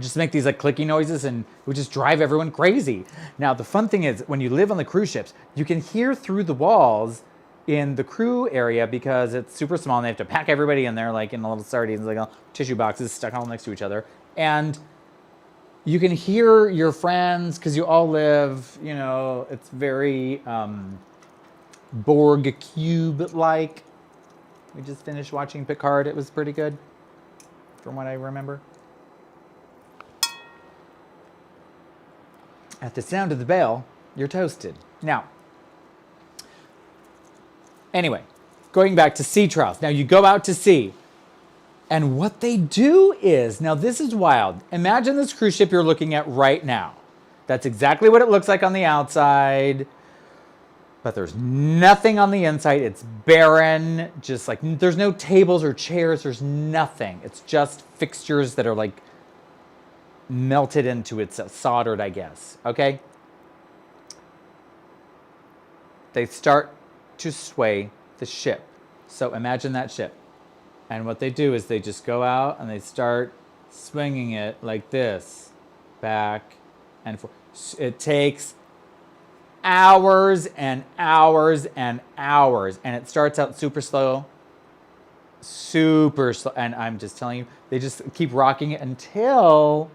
Just make these like clicky noises, and it would just drive everyone crazy. Now, the fun thing is when you live on the cruise ships, you can hear through the walls in the crew area because it's super small and they have to pack everybody in there like in little sardines, like tissue boxes stuck all next to each other. And you can hear your friends because you all live, it's very Borg Cube-like. We just finished watching Picard. It was pretty good, from what I remember. At the sound of the bell, you're toasted. Now, anyway, going back to sea trials. Now you go out to sea, and what they do is, now this is wild. Imagine this cruise ship you're looking at right now. That's exactly what it looks like on the outside, but there's nothing on the inside. It's barren, just like, there's no tables or chairs, there's nothing. It's just fixtures that are like melted into it, soldered, I guess, okay? They start to sway the ship. So imagine that ship. And what they do is they just go out and they start swinging it like this, back and forth. It takes hours and hours and hours, and it starts out super slow, and I'm just telling you, they just keep rocking it until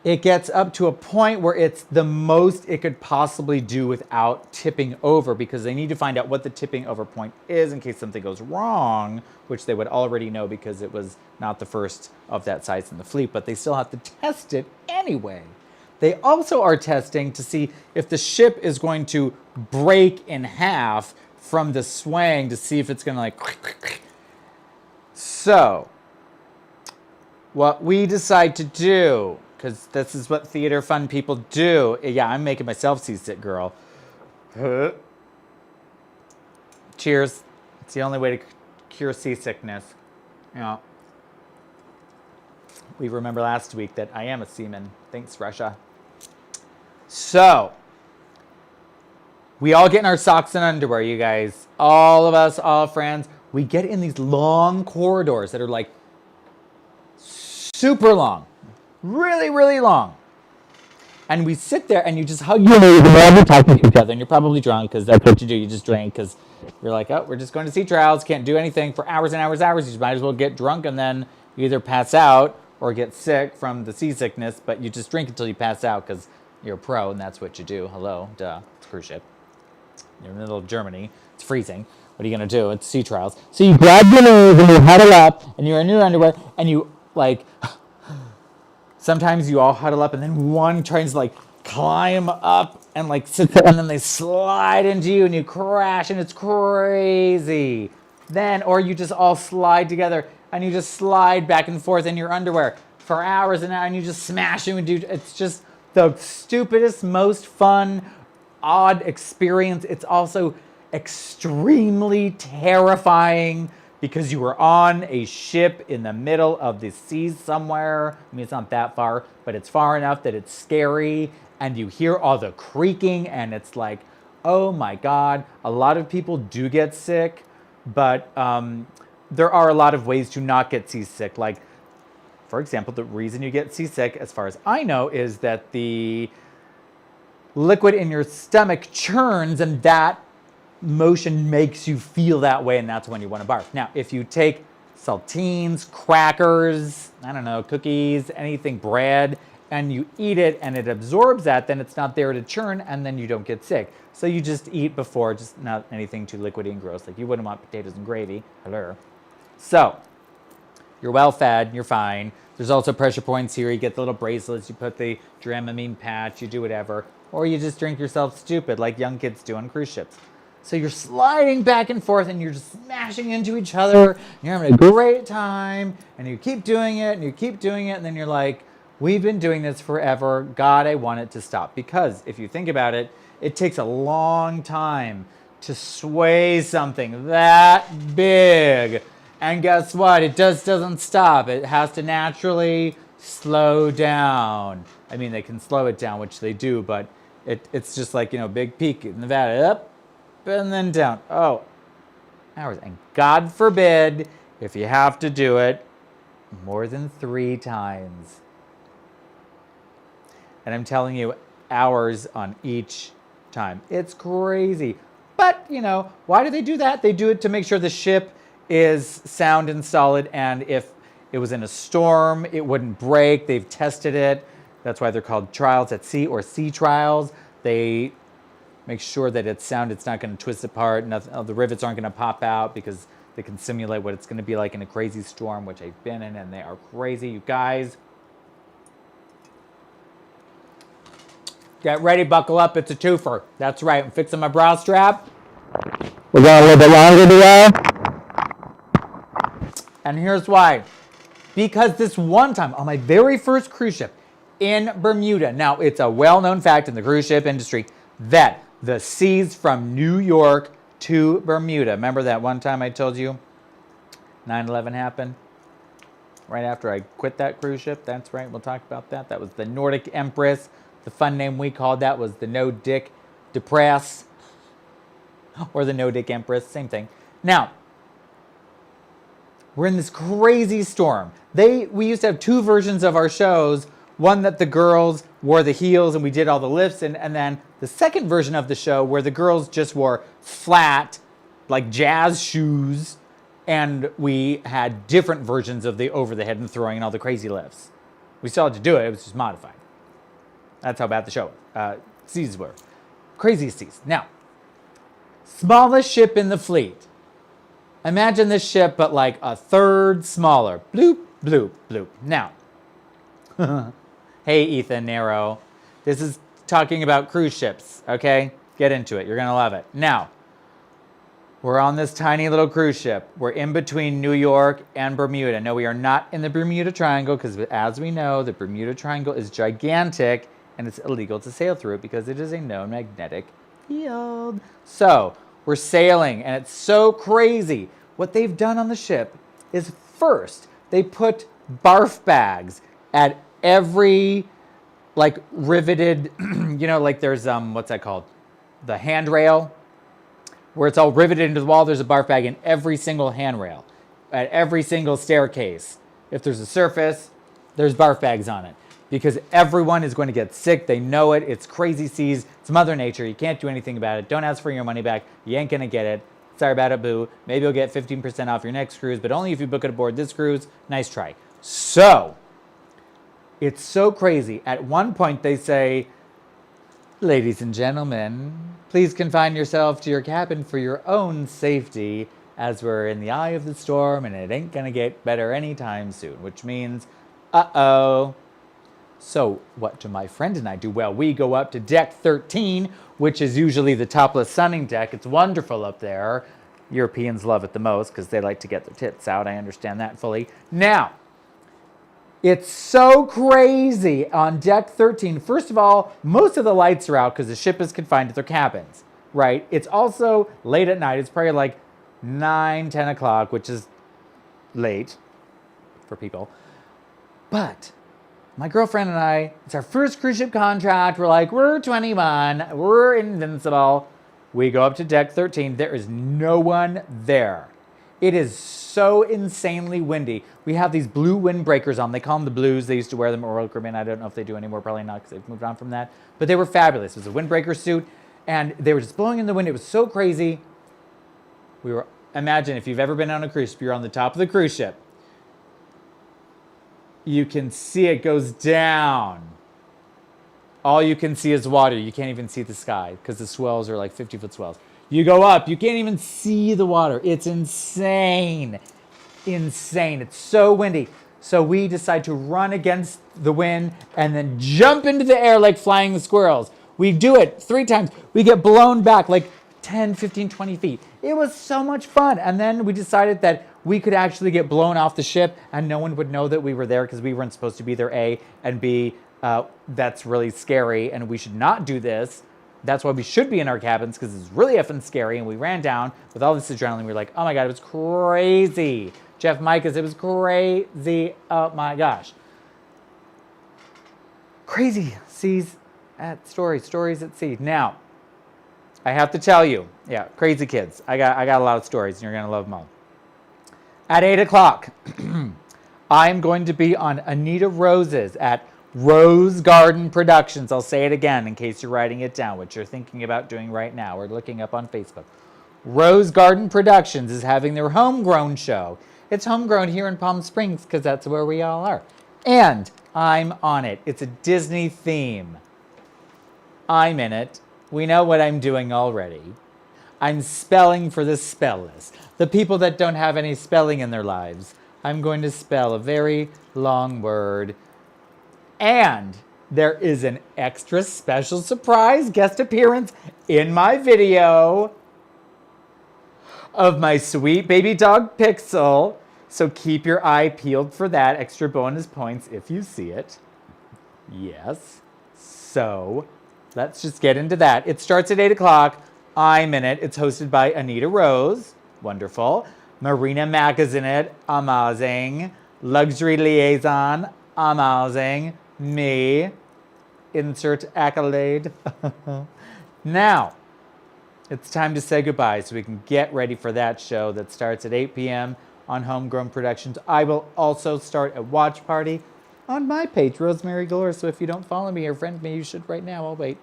it gets up to a point where it's the most it could possibly do without tipping over, because they need to find out what the tipping over point is in case something goes wrong, which they would already know because it was not the first of that size in the fleet, but they still have to test it anyway. They also are testing to see if the ship is going to break in half from the swaying, to see if it's going to like... So, what we decide to do, because this is what theater fun people do. Yeah, I'm making myself seasick, girl. Cheers. It's the only way to cure seasickness. We remember last week that I am a seaman. Thanks, Russia. So, we all get in our socks and underwear, you guys. All of us, all friends. We get in these long corridors that are like super long. Really, really long. And we sit there and you just hug your neighbor and you're talking to each other, and you're probably drunk because that's what you do. You just drink because you're like, oh, we're just going to sea trials, can't do anything for hours and hours and hours. You might as well get drunk and then you either pass out or get sick from the seasickness, but you just drink until you pass out because you're a pro and that's what you do. Hello, duh, it's a cruise ship. You're in the middle of Germany, it's freezing. What are you going to do? It's sea trials. So you grab your nose and you huddle up and you're in your underwear and you like... Sometimes you all huddle up and then one tries to like climb up and like sit there, and then they slide into you and you crash and it's crazy. Then, or you just all slide together and you just slide back and forth in your underwear for hours and hours and you just smash into it. It's just the stupidest, most fun, odd experience. It's also extremely terrifying, because you were on a ship in the middle of the seas somewhere. I mean, it's not that far, but it's far enough that it's scary, and you hear all the creaking, and it's like, oh my God. A lot of people do get sick, but there are a lot of ways to not get seasick. Like, for example, the reason you get seasick, as far as I know, is that the liquid in your stomach churns, and that motion makes you feel that way, and that's when you want to barf. Now, if you take saltines, crackers, I don't know, cookies, anything, bread, and you eat it and it absorbs that, then it's not there to churn, and then you don't get sick. So you just eat before, just not anything too liquidy and gross. Like you wouldn't want potatoes and gravy. Hello. So you're well fed, you're fine. There's also pressure points here. You get the little bracelets, you put the Dramamine patch, you do whatever. Or you just drink yourself stupid like young kids do on cruise ships. So you're sliding back and forth and you're just smashing into each other. You're having a great time, and you keep doing it and you keep doing it, and then you're like, we've been doing this forever. God, I want it to stop. Because if you think about it, it takes a long time to sway something that big. And guess what? It just doesn't stop. It has to naturally slow down. I mean, they can slow it down, which they do, but it's just like, big peak in Nevada, up and then down. Oh, hours. And God forbid, if you have to do it more than 3 times. And I'm telling you, hours on each time. It's crazy. But, why do they do that? They do it to make sure the ship is sound and solid, and if it was in a storm, it wouldn't break. They've tested it. That's why they're called trials at sea or sea trials. They make sure that it's sound, it's not going to twist apart. Nothing, the rivets aren't going to pop out because they can simulate what it's going to be like in a crazy storm, which I've been in, and they are crazy. You guys, get ready, buckle up. It's a twofer. That's right. I'm fixing my bra strap. We got a little bit longer to go. And here's why. Because this one time on my very first cruise ship in Bermuda, now it's a well-known fact in the cruise ship industry that the seas from New York to Bermuda, remember that one time I told you 9/11 happened? Right after I quit that cruise ship, that's right, we'll talk about that. That was the Nordic Empress. The fun name we called that was the No Dick Depress, or the No Dick Empress, same thing. Now, we're in this crazy storm. We used to have two versions of our shows. One that the girls wore the heels and we did all the lifts, and then the second version of the show where the girls just wore flat, like jazz shoes, and we had different versions of the over the head and throwing and all the crazy lifts. We still had to do it, it was just modified. That's how bad the show seas were. Crazy seas. Now, smallest ship in the fleet. Imagine this ship, but like a third smaller. Bloop, bloop, bloop. Now, hey, Ethan Nero. This is talking about cruise ships, okay? Get into it. You're going to love it. Now, we're on this tiny little cruise ship. We're in between New York and Bermuda. No, we are not in the Bermuda Triangle because, as we know, the Bermuda Triangle is gigantic and it's illegal to sail through it because it is a known magnetic field. So, we're sailing and it's so crazy. What they've done on the ship is first, they put barf bags at every, like, riveted, like there's, what's that called? The handrail, where it's all riveted into the wall. There's a barf bag in every single handrail, at every single staircase. If there's a surface, there's barf bags on it. Because everyone is going to get sick. They know it. It's crazy seas. It's Mother Nature. You can't do anything about it. Don't ask for your money back. You ain't going to get it. Sorry about it, boo. Maybe you'll get 15% off your next cruise, but only if you book it aboard this cruise. Nice try. So, it's so crazy. At one point, they say, ladies and gentlemen, please confine yourself to your cabin for your own safety as we're in the eye of the storm and it ain't going to get better anytime soon, which means, uh-oh. So what do my friend and I do? Well, we go up to deck 13, which is usually the topless sunning deck. It's wonderful up there. Europeans love it the most because they like to get their tits out. I understand that fully. Now, it's so crazy on deck 13. First of all, most of the lights are out because the ship is confined to their cabins, right? It's also late at night. It's probably like 9, 10 o'clock, which is late for people. But my girlfriend and I, it's our first cruise ship contract. We're like, we're 21. We're invincible. We go up to deck 13. There is no one there. It is so insanely windy. We have these blue windbreakers on. They call them the blues. They used to wear them at Royal Caribbean. I don't know if they do anymore. Probably not because they've moved on from that. But they were fabulous. It was a windbreaker suit. And they were just blowing in the wind. It was so crazy. Imagine if you've ever been on a cruise ship. You're on the top of the cruise ship. You can see it goes down. All you can see is water. You can't even see the sky because the swells are like 50-foot swells. You go up, you can't even see the water. It's insane. Insane. It's so windy. So we decide to run against the wind and then jump into the air like flying squirrels. We do it 3 times. We get blown back like 10, 15, 20 feet. It was so much fun. And then we decided that we could actually get blown off the ship and no one would know that we were there because we weren't supposed to be there, A, and B, that's really scary and we should not do this. That's why we should be in our cabins because it's really effing scary. And we ran down with all this adrenaline. We were like, oh my God, it was crazy. Jeff Micahs, it was crazy. Oh my gosh. Crazy seas at stories at sea. Now, I have to tell you, yeah, crazy kids. I got a lot of stories and you're going to love them all. At 8 o'clock, I'm going to be on Anita Rose's at Rose Garden Productions. I'll say it again in case you're writing it down, which you're thinking about doing right now or looking up on Facebook. Rose Garden Productions is having their homegrown show. It's homegrown here in Palm Springs because that's where we all are. And I'm on it. It's a Disney theme. I'm in it. We know what I'm doing already. I'm spelling for the spell list. The people that don't have any spelling in their lives. I'm going to spell a very long word. And there is an extra special surprise guest appearance in my video of my sweet baby dog Pixel. So keep your eye peeled for that. Extra bonus points if you see it. Yes. So let's just get into that. It starts at 8 o'clock. I'm in it. It's hosted by Anita Rose. Wonderful. Marina Mack is in it. Amazing. Luxury Liaison. Amazing. Me. Insert accolade. Now, it's time to say goodbye so we can get ready for that show that starts at 8 p.m. on Homegrown Productions. I will also start a watch party on my page, Rosemary Galore. So if you don't follow me or friend me, you should right now. I'll wait.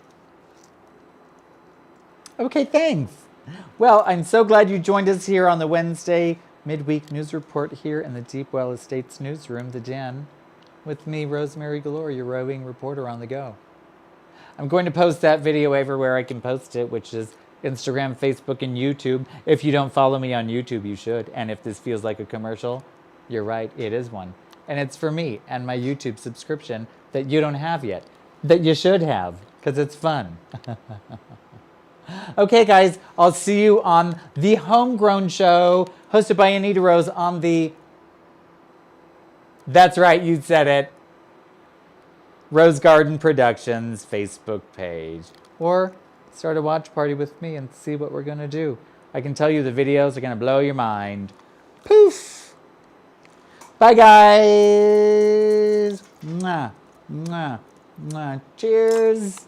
Okay, thanks. Well, I'm so glad you joined us here on the Wednesday midweek news report here in the Deepwell Estates newsroom, the Den, with me, Rosemary Galore, your roving reporter on the go. I'm going to post that video everywhere I can post it, which is Instagram, Facebook, and YouTube. If you don't follow me on YouTube, you should. And if this feels like a commercial, you're right, it is one. And it's for me and my YouTube subscription that you don't have yet, that you should have, because it's fun. Okay, guys, I'll see you on the Homegrown Show, hosted by Anita Rose on the... That's right, you said it. Rose Garden Productions Facebook page. Or start a watch party with me and see what we're going to do. I can tell you the videos are going to blow your mind. Poof! Bye, guys! Mwah, mwah, mwah. Cheers!